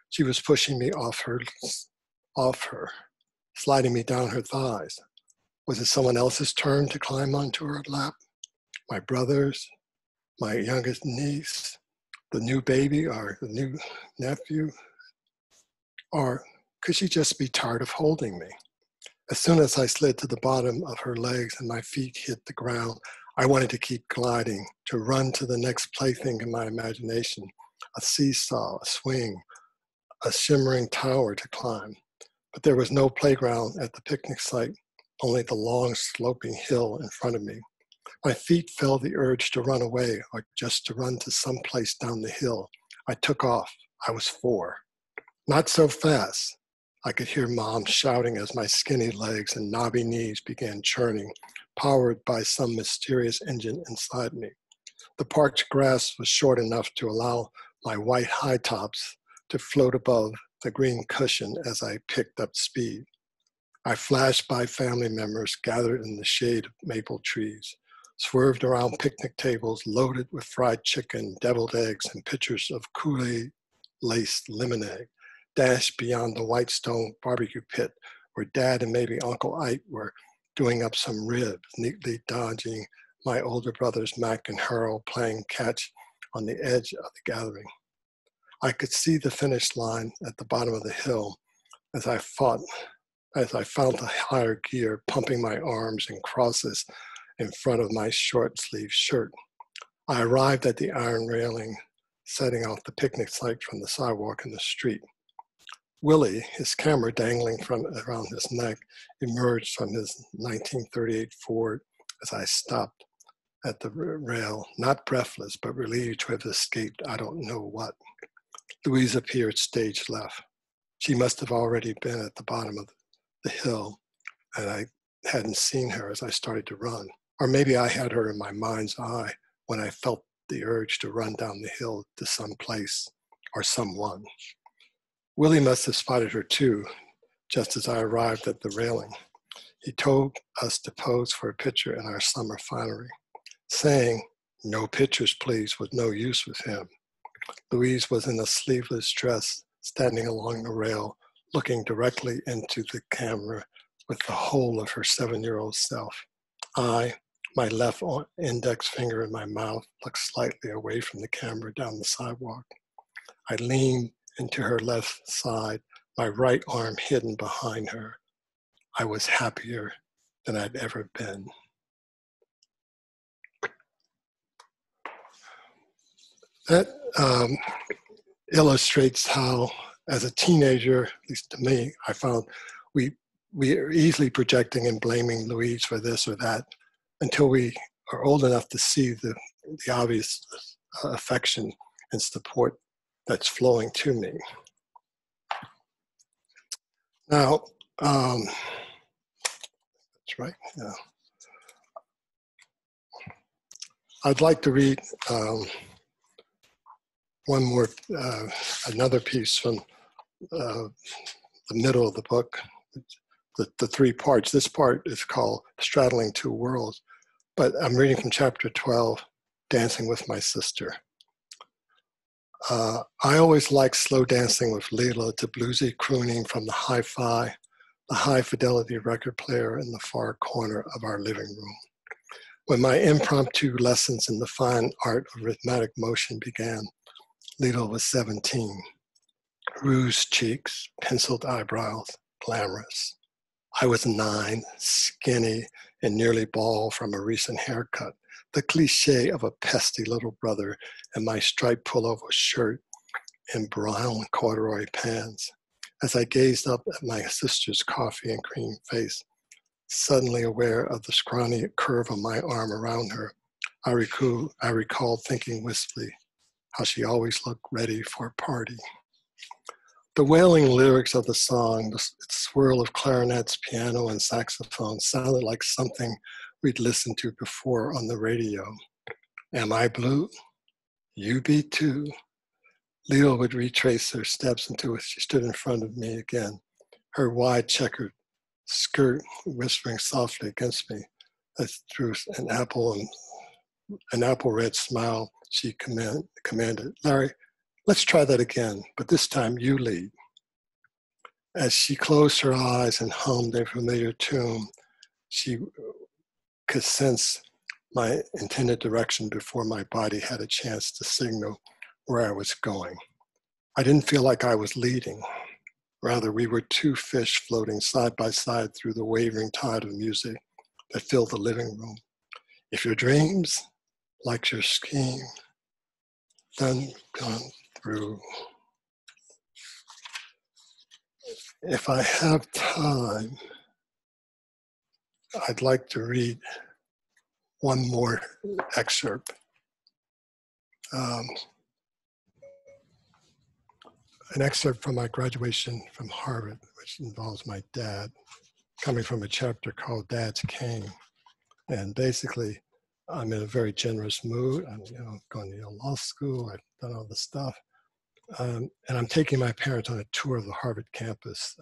She was pushing me off her, sliding me down her thighs. Was it someone else's turn to climb onto her lap? My brother's, my youngest niece, the new baby, or the new nephew? Or could she just be tired of holding me? As soon as I slid to the bottom of her legs and my feet hit the ground, I wanted to keep gliding, to run to the next plaything in my imagination, a seesaw, a swing, a shimmering tower to climb. But there was no playground at the picnic site, only the long sloping hill in front of me. My feet felt the urge to run away or just to run to some place down the hill. I took off. I was 4. Not so fast. I could hear Mom shouting as my skinny legs and knobby knees began churning, powered by some mysterious engine inside me. The parched grass was short enough to allow my white high tops to float above the green cushion as I picked up speed. I flashed by family members gathered in the shade of maple trees, swerved around picnic tables loaded with fried chicken, deviled eggs, and pitchers of Kool-Aid-laced lemonade, dashed beyond the white stone barbecue pit where Dad and maybe Uncle Ike were doing up some ribs, neatly dodging my older brothers Mac and Harold playing catch on the edge of the gathering. I could see the finish line at the bottom of the hill as I found the higher gear, pumping my arms in crosses in front of my short-sleeved shirt. I arrived at the iron railing, setting off the picnic site from the sidewalk in the street. Willie, his camera dangling from around his neck, emerged from his 1938 Ford as I stopped at the rail, not breathless, but relieved to have escaped I don't know what. Louise appeared stage left. She must have already been at the bottom of the hill, and I hadn't seen her as I started to run. Or maybe I had her in my mind's eye when I felt the urge to run down the hill to some place or someone. Willie must have spotted her too, just as I arrived at the railing. He told us to pose for a picture in our summer finery. Saying, "No pictures, please," was no use with him. Louise was in a sleeveless dress, standing along the rail, looking directly into the camera with the whole of her 7-year-old self. I, my left index finger in my mouth, looked slightly away from the camera down the sidewalk. I leaned into her left side, my right arm hidden behind her. I was happier than I'd ever been. That illustrates how, as a teenager, at least to me, I found we are easily projecting and blaming Louise for this or that until we are old enough to see the obvious affection and support that's flowing to me. Now, that's right. Yeah. I'd like to read one more, another piece from the middle of the book, the 3 parts. This part is called Straddling Two Worlds, but I'm reading from chapter 12, Dancing with My Sister. I always liked slow dancing with Leela to bluesy crooning from the hi-fi, the high-fidelity record player in the far corner of our living room. When my impromptu lessons in the fine art of rhythmic motion began, Leela was 17. Rouged cheeks, penciled eyebrows, glamorous. I was 9, skinny and nearly bald from a recent haircut, the cliche of a pesty little brother in my striped pullover shirt and brown corduroy pants. As I gazed up at my sister's coffee and cream face, suddenly aware of the scrawny curve of my arm around her, I recalled thinking wistfully how she always looked ready for a party. The wailing lyrics of the song, the swirl of clarinets, piano, and saxophone sounded like something we'd listened to before on the radio. Am I blue? You be too. Leela would retrace her steps until she stood in front of me again, her wide checkered skirt whispering softly against me as through an apple red smile she commanded, "Larry, let's try that again, but this time you lead." As she closed her eyes and hummed a familiar tune, She could sense my intended direction before my body had a chance to signal where I was going. I didn't feel like I was leading. Rather, we were two fish floating side by side through the wavering tide of music that filled the living room. If your dreams, like your scheme, then gone through. If I have time, I'd like to read one more excerpt. An excerpt from my graduation from Harvard, which involves my dad, coming from a chapter called Dad's Cane. And basically, I'm in a very generous mood. I'm going to law school. I've done all this stuff. And I'm taking my parents on a tour of the Harvard campus.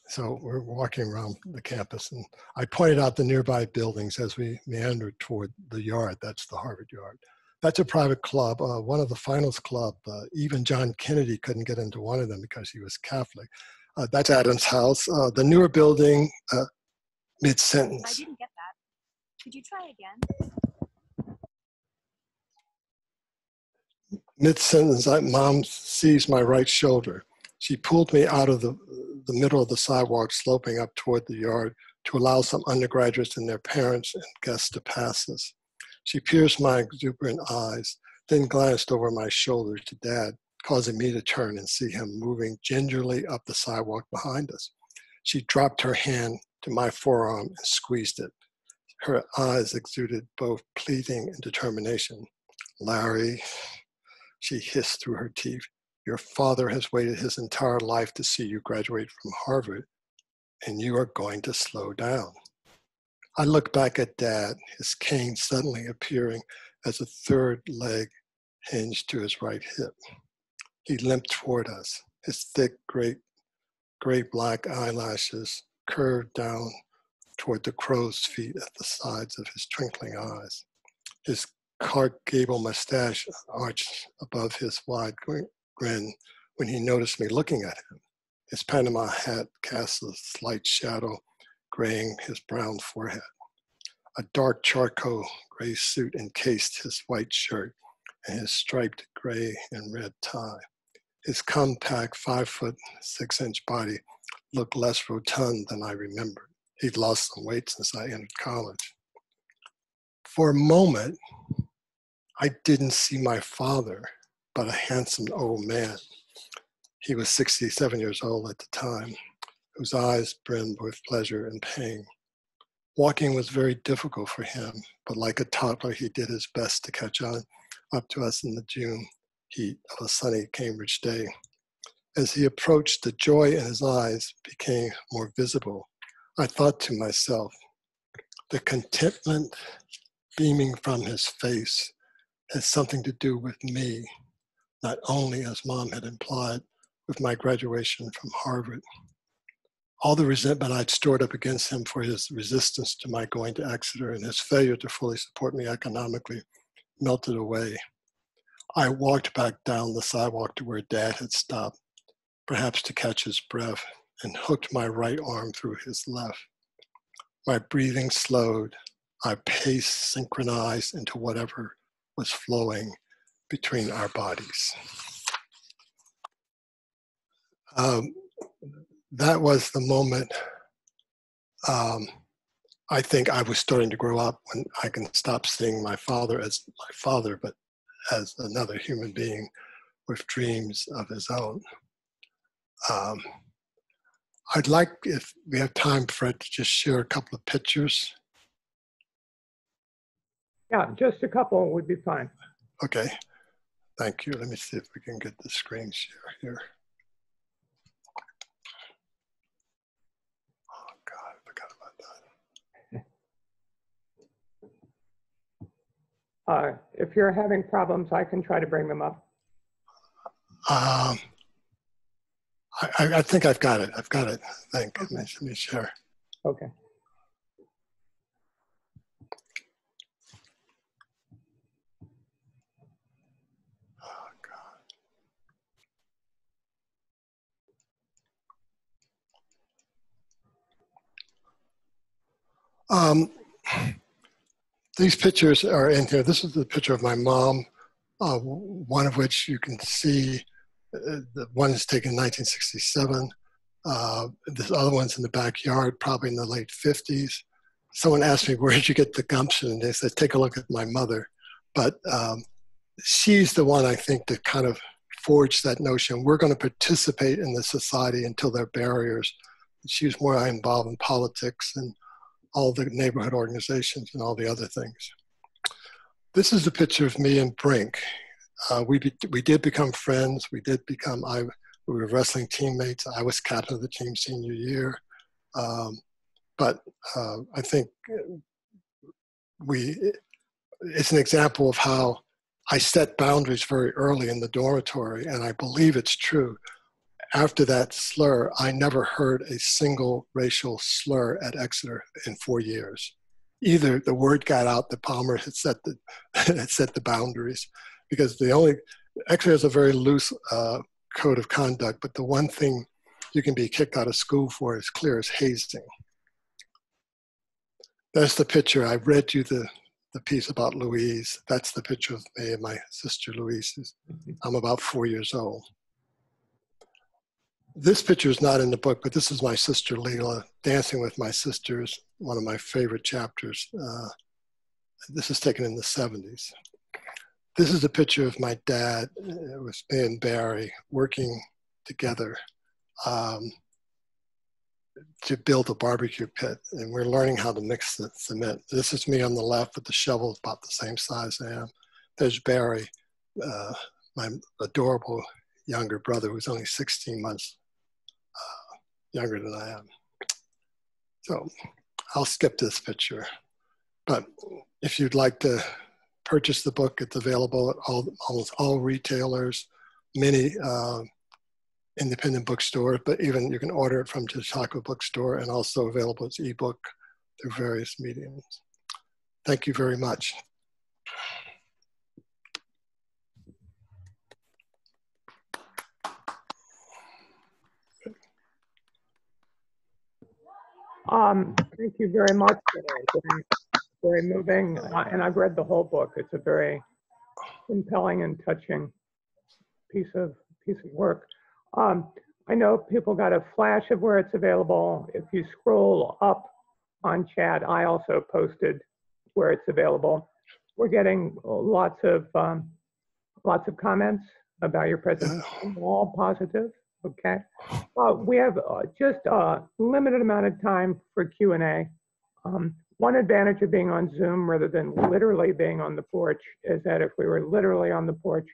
So we're walking around the campus, and I pointed out the nearby buildings as we meandered toward the yard. That's the Harvard yard. That's a private club. One of the finals club, even John Kennedy couldn't get into one of them because he was Catholic. That's Adam's house. The newer building, mid-sentence. I didn't get that. Could you try again? Mid-sentence, Mom seized my right shoulder. She pulled me out of the middle of the sidewalk, sloping up toward the yard to allow some undergraduates and their parents and guests to pass us. She pierced my exuberant eyes, then glanced over my shoulder to Dad, causing me to turn and see him moving gingerly up the sidewalk behind us. She dropped her hand to my forearm and squeezed it. Her eyes exuded both pleading and determination. "Larry," she hissed through her teeth, "your father has waited his entire life to see you graduate from Harvard, and you are going to slow down." I looked back at Dad, his cane suddenly appearing as a third leg hinged to his right hip. He limped toward us, his thick gray-black eyelashes curved down toward the crow's feet at the sides of his twinkling eyes. His Clark Gable mustache arched above his wide grin when he noticed me looking at him. His Panama hat cast a slight shadow, graying his brown forehead. A dark charcoal gray suit encased his white shirt and his striped gray and red tie. His compact 5'6" body looked less rotund than I remembered. He'd lost some weight since I entered college. For a moment, I didn't see my father, but a handsome old man. He was 67 years old at the time, whose eyes brimmed with pleasure and pain. Walking was very difficult for him, but like a toddler, he did his best to catch on up to us in the June heat of a sunny Cambridge day. As he approached, the joy in his eyes became more visible. I thought to myself, the contentment beaming from his face had something to do with me, not only, as Mom had implied, with my graduation from Harvard. All the resentment I'd stored up against him for his resistance to my going to Exeter and his failure to fully support me economically melted away. I walked back down the sidewalk to where Dad had stopped, perhaps to catch his breath, and hooked my right arm through his left. My breathing slowed. Our pace synchronized into whatever was flowing between our bodies. That was the moment I think I was starting to grow up, when I can stop seeing my father as my father, but as another human being with dreams of his own. I'd like, if we have time, Fred, to just share a couple of pictures. Yeah, just a couple would be fine. Okay, thank you. Let me see if we can get the screen share here. Oh God, I forgot about that. If you're having problems, I can try to bring them up. I think I've got it. I've got it. I think. Okay. Let me share. Okay. Oh God. These pictures are in here. This is the picture of my mom, one of which you can see. The one is taken in 1967. This other one's in the backyard, probably in the late 50s. Someone asked me, where did you get the gumption? And they said, take a look at my mother. But she's the one, I think, that kind of forged that notion. We're going to participate in the society until there are barriers. She was more involved in politics and all the neighborhood organizations and all the other things. This is a picture of me and Brink. We did become friends. We were wrestling teammates. I was captain of the team senior year. But I think it's an example of how I set boundaries very early in the dormitory, and I believe it's true. After that slur, I never heard a single racial slur at Exeter in 4 years. Either the word got out that Palmer had set the boundaries, because Exeter has a very loose code of conduct, but the one thing you can be kicked out of school for is clear as hazing. That's the picture. I read you the piece about Louise. That's the picture of me and my sister Louise. I'm about 4 years old. This picture is not in the book, but this is my sister Leela, Dancing with My Sisters, one of my favorite chapters. This is taken in the 70s. This is a picture of my dad. It was me and Barry working together to build a barbecue pit, and we're learning how to mix the cement. This is me on the left with the shovel, about the same size I am. There's Barry, my adorable younger brother, who's only 16 months younger than I am. So I'll skip this picture. But if you'd like to purchase the book, it's available at almost all retailers, many independent bookstores, but even you can order it from the Chautauqua bookstore, and also available as ebook through various mediums. Thank you very much. Thank you very much for that. Very moving, and I've read the whole book. It's a very compelling and touching piece of work. I know people got a flash of where it's available. If you scroll up on chat, I also posted where it's available. We're getting lots of comments about your presentation, all positive. Okay. We have just a limited amount of time for Q&A. One advantage of being on Zoom rather than literally being on the porch is that if we were literally on the porch,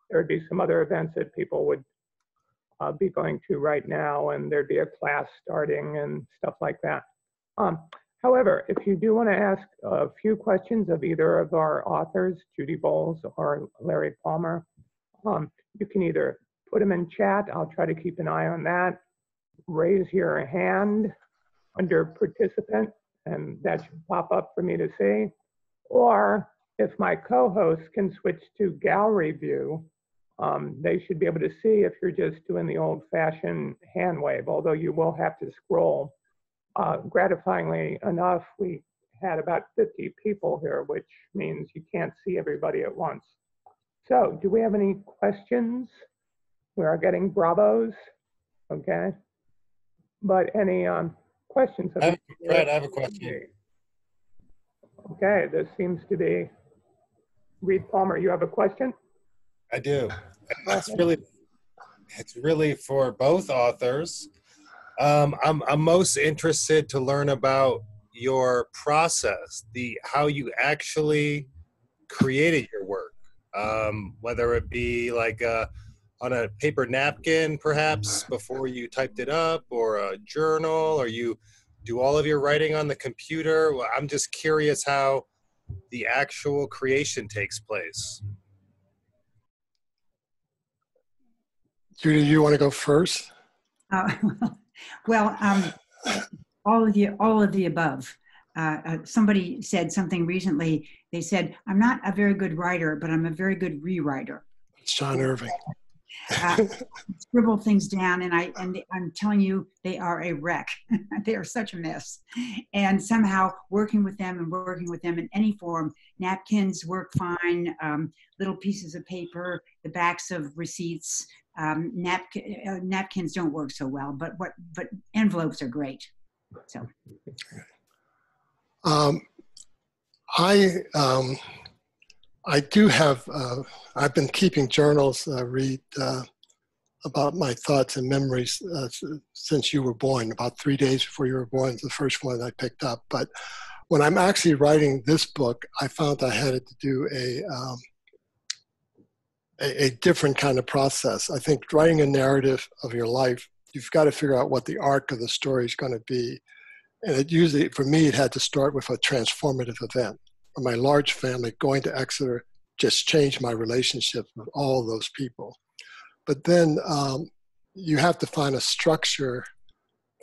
there would be some other events that people would be going to right now, and there'd be a class starting and stuff like that. However, if you do want to ask a few questions of either of our authors, Judy Bowles or Larry Palmer, you can either put them in chat. I'll try to keep an eye on that. Raise your hand under participant, and that should pop up for me to see. Or if my co-hosts can switch to gallery view, they should be able to see if you're just doing the old-fashioned hand wave, although you will have to scroll. Gratifyingly enough, we had about 50 people here, which means you can't see everybody at once. So do we have any questions? We are getting bravos, okay? But any questions? Fred, I have a question. Okay, this seems to be Reed Palmer. You have a question? I do. It's really for both authors. I'm most interested to learn about your process, how you actually created your work, whether it be like on a paper napkin, perhaps, before you typed it up, or a journal, or you do all of your writing on the computer. Well, I'm just curious how the actual creation takes place. Judy, you want to go first? Well, all of the above. Somebody said something recently. They said, "I'm not a very good writer, but I'm a very good rewriter." It's John Irving. Scribble things down, and I'm telling you, they are a wreck. They are such a mess. And somehow working with them in any form, napkins work fine, little pieces of paper, the backs of receipts, napkins don't work so well, but envelopes are great. So. I do have, I've been keeping journals, read about my thoughts and memories since you were born. About 3 days before you were born is the first one I picked up. But when I'm actually writing this book, I found I had to do a different kind of process. I think writing a narrative of your life, you've got to figure out what the arc of the story is going to be. And it usually, for me, it had to start with a transformative event. For my large family, going to Exeter just changed my relationship with all those people. But then you have to find a structure.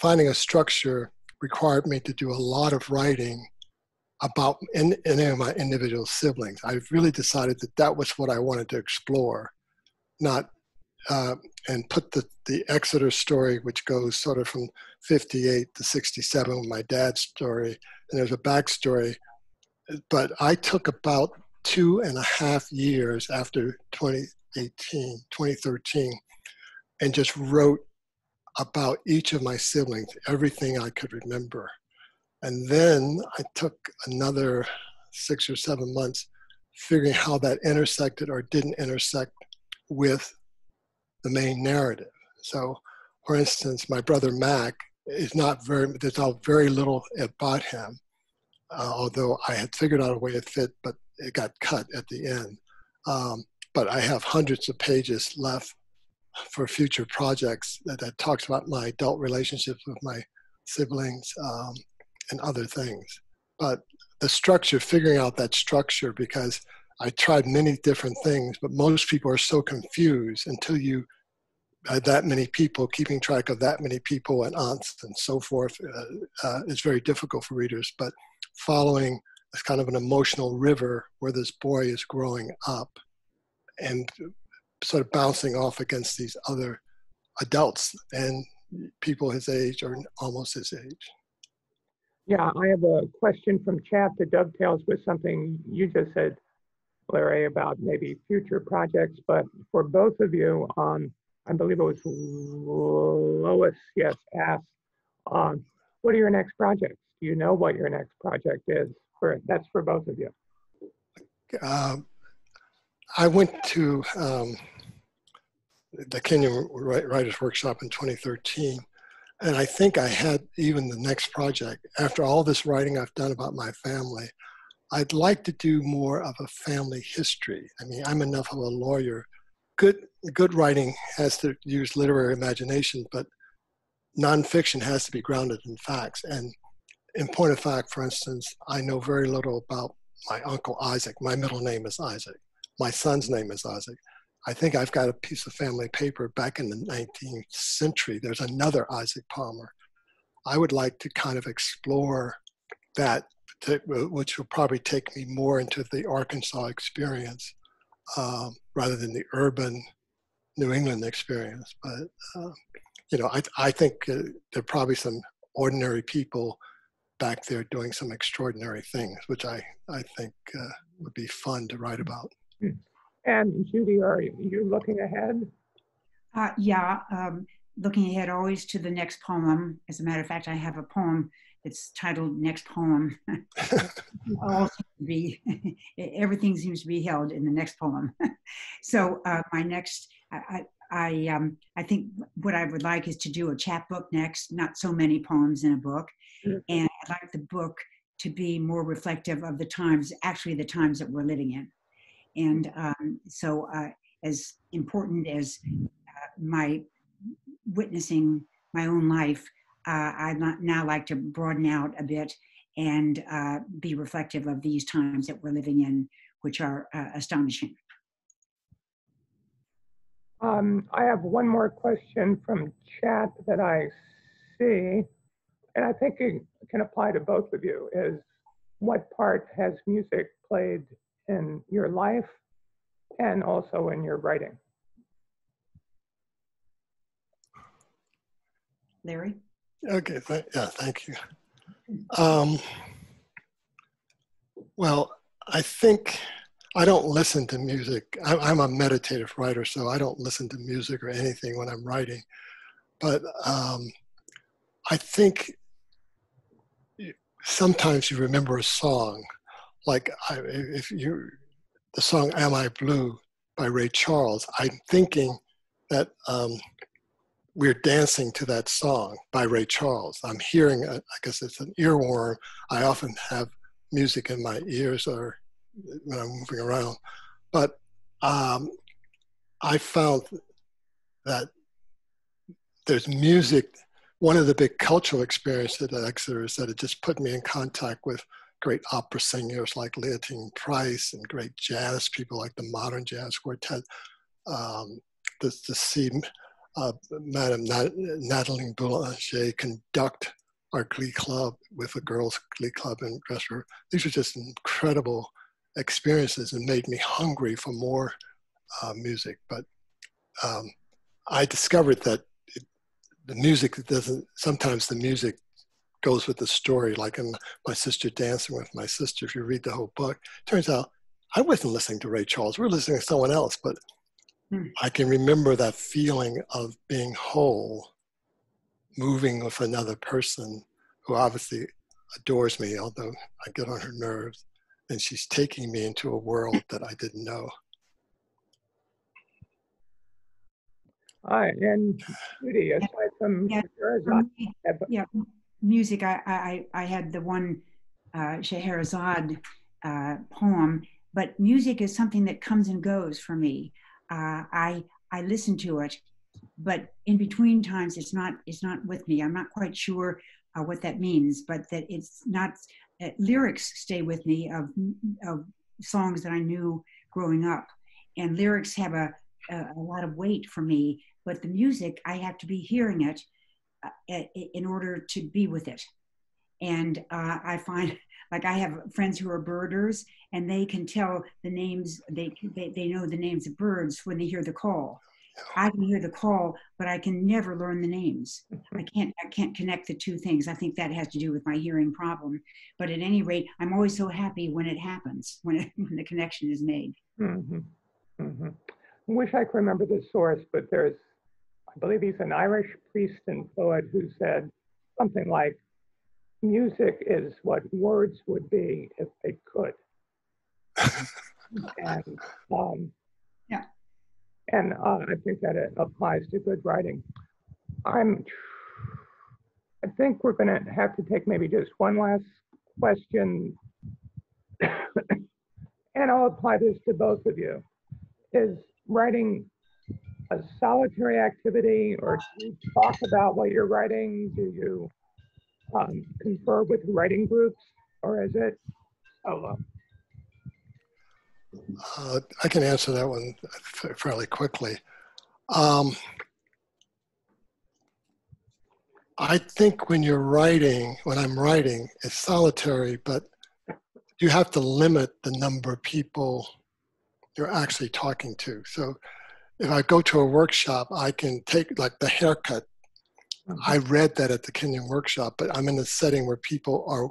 Finding a structure required me to do a lot of writing about any of my individual siblings. I really decided that that was what I wanted to explore, not and put the Exeter story, which goes sort of from 58 to 67 with my dad's story, and there's a backstory. But I took about 2.5 years after 2013, and just wrote about each of my siblings, everything I could remember. And then I took another 6 or 7 months figuring how that intersected or didn't intersect with the main narrative. So, for instance, my brother Mac is there's very little about him, although I had figured out a way to fit, but it got cut at the end. But I have hundreds of pages left for future projects that talks about my adult relationships with my siblings and other things. But the structure, figuring out that structure, because I tried many different things, but most people are so confused until you that many people, keeping track of that many people and aunts and so forth is very difficult for readers. But following is kind of an emotional river where this boy is growing up and sort of bouncing off against these other adults and people his age or almost his age. Yeah, I have a question from chat that dovetails with something you just said, Larry, about maybe future projects. But for both of you, I believe it was Lois, yes, asked, what are your next projects? Do you know what your next project is? That's for both of you. I went to the Kenyon Writers Workshop in 2013, and I think I had even the next project. After all this writing I've done about my family, I'd like to do more of a family history. I mean, I'm enough of a lawyer. Good writing has to use literary imagination, but nonfiction has to be grounded in facts. And in point of fact, for instance, I know very little about my uncle Isaac. My middle name is Isaac. My son's name is Isaac. I think I've got a piece of family paper back in the 19th century. There's another Isaac Palmer. I would like to kind of explore that, which will probably take me more into the Arkansas experience rather than the urban New England experience. But, I think there are probably some ordinary people back there doing some extraordinary things, which I think would be fun to write about. And Judy, are you looking ahead? Looking ahead always to the next poem. As a matter of fact, I have a poem that's titled Next Poem. Everything seems to be held in the next poem. So my next, I think what I would like is to do a chapbook next, not so many poems in a book. Mm-hmm. And I'd like the book to be more reflective of the times that we're living in. And so as important as my witnessing my own life, I'd now like to broaden out a bit and be reflective of these times that we're living in, which are astonishing. I have one more question from chat that I see, and I think it can apply to both of you, is what part has music played in your life and also in your writing? Larry? Okay, yeah, thank you. Well, I think I don't listen to music. I'm a meditative writer, so I don't listen to music or anything when I'm writing. But I think sometimes you remember a song, like the song "Am I Blue" by Ray Charles. I'm thinking that we're dancing to that song by Ray Charles. I'm hearing, I guess it's an earworm. I often have music in my ears or when I'm moving around. But I found that there's music. One of the big cultural experiences at Exeter is that it just put me in contact with great opera singers like Leontine Price and great jazz people like the Modern Jazz Quartet. To see Madame Natalie Boulanger conduct our glee club with a girls' glee club in Dresser. These were just incredible experiences and made me hungry for more music. But I discovered that the music sometimes the music goes with the story. Like in My Sister Dancing with My Sister, if you read the whole book, turns out I wasn't listening to Ray Charles. We were listening to someone else, but I can remember that feeling of being whole, moving with another person who obviously adores me, although I get on her nerves, and she's taking me into a world that I didn't know. And Judy, aside from Scheherazade, Music. I had the one Scheherazade poem, but music is something that comes and goes for me. I listen to it, but in between times it's not with me. I'm not quite sure what that means, but that it's not. Lyrics stay with me of songs that I knew growing up, and lyrics have a lot of weight for me. But the music, I have to be hearing it in order to be with it. And I find, like, I have friends who are birders, and they can tell the names. They know the names of birds when they hear the call. I can hear the call, but I can never learn the names. I can't connect the two things. I think that has to do with my hearing problem. But at any rate, I'm always so happy when it happens, when the connection is made. Mm-hmm. Mm-hmm. I wish I could remember the source, but there's, I believe he's an Irish priest and poet who said something like, music is what words would be if they could. And I think that it applies to good writing. I think we're going to have to take maybe just one last question, and I'll apply this to both of you. Is writing a solitary activity, or do you talk about what you're writing? Do you confer with writing groups, or is it solo? I can answer that one fairly quickly. I think when I'm writing, it's solitary, but you have to limit the number of people you're actually talking to. So if I go to a workshop, I can take, like, the haircut. I read that at the Kenyon workshop, but I'm in a setting where people are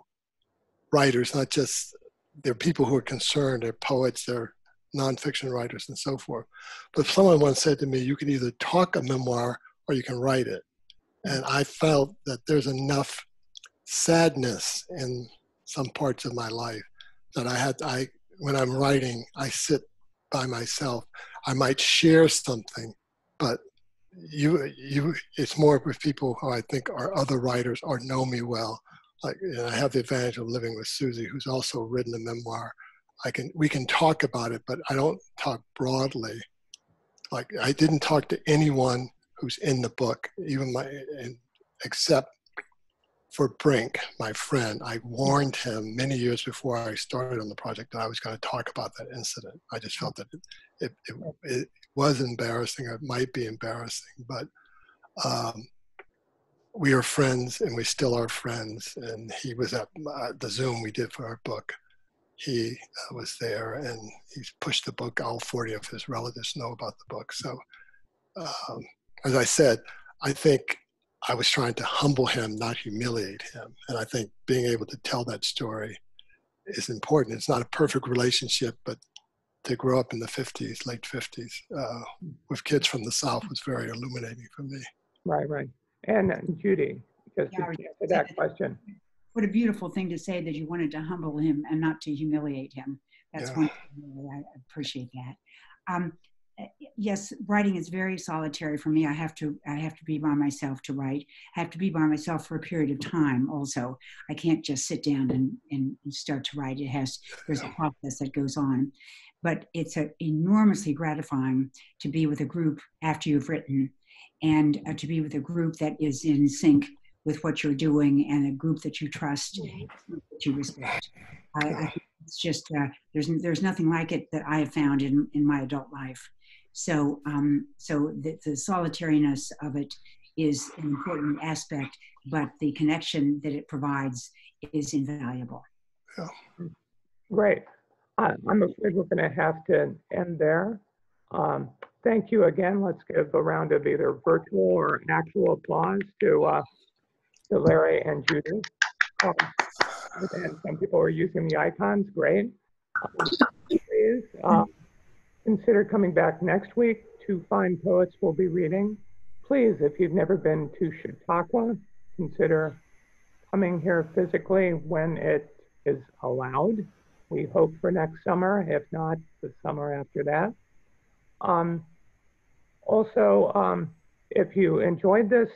writers, not just, they're people who are concerned, they're poets, they're nonfiction writers and so forth. But someone once said to me, you can either talk a memoir or you can write it. And I felt that there's enough sadness in some parts of my life that when I'm writing, I sit by myself. I might share something, but it's more with people who I think are other writers or know me well. Like, I have the advantage of living with Susie, who's also written a memoir. We can talk about it, but I don't talk broadly. Like, I didn't talk to anyone who's in the book, except for Brink, my friend. I warned him many years before I started on the project that I was going to talk about that incident. I just felt that it was embarrassing, or it might be embarrassing, but we are friends, and we still are friends. And he was at the Zoom we did for our book. He was there, and he's pushed the book. All 40 of his relatives know about the book. So, as I said, I think I was trying to humble him, not humiliate him. And I think being able to tell that story is important. It's not a perfect relationship, but to grow up in the 50s, late 50s, with kids from the South was very illuminating for me. Right, right. And Judy, just to answer that question. What a beautiful thing to say, that you wanted to humble him and not to humiliate him. That's Yeah. wonderful. I appreciate that. Yes, writing is very solitary for me. I have to be by myself to write. I have to be by myself for a period of time also. I can't just sit down and start to write. There's a process that goes on. But it's enormously gratifying to be with a group after you've written, and to be with a group that is in sync with what you're doing, and a group that you trust, that you respect. I think it's just, there's nothing like it that I have found in my adult life. So the solitariness of it is an important aspect, but the connection that it provides is invaluable. Yeah. Great. I'm afraid we're going to have to end there. Thank you again. Let's give a round of either virtual or actual applause to Larry and Judith. And some people are using the icons. Great. Please consider coming back next week. 2 fine poets will be reading. Please, if you've never been to Chautauqua, consider coming here physically when it is allowed. We hope for next summer, if not the summer after that. Also, if you enjoyed this,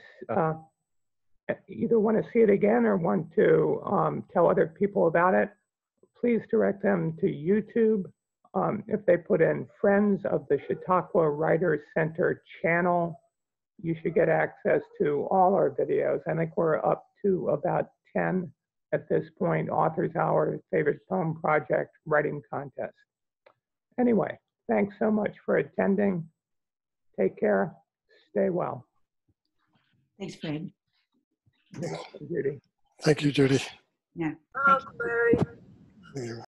either want to see it again or want to tell other people about it, please direct them to YouTube. If they put in Friends of the Chautauqua Writers Center channel, you should get access to all our videos. I think we're up to about 10 at this point: Author's Hour, Favorite Poem Project, Writing Contest. Anyway, thanks so much for attending. Take care. Stay well. Thanks, Fred. You're welcome, Judy. Thank you, Judy. Yeah. Larry. Thank you.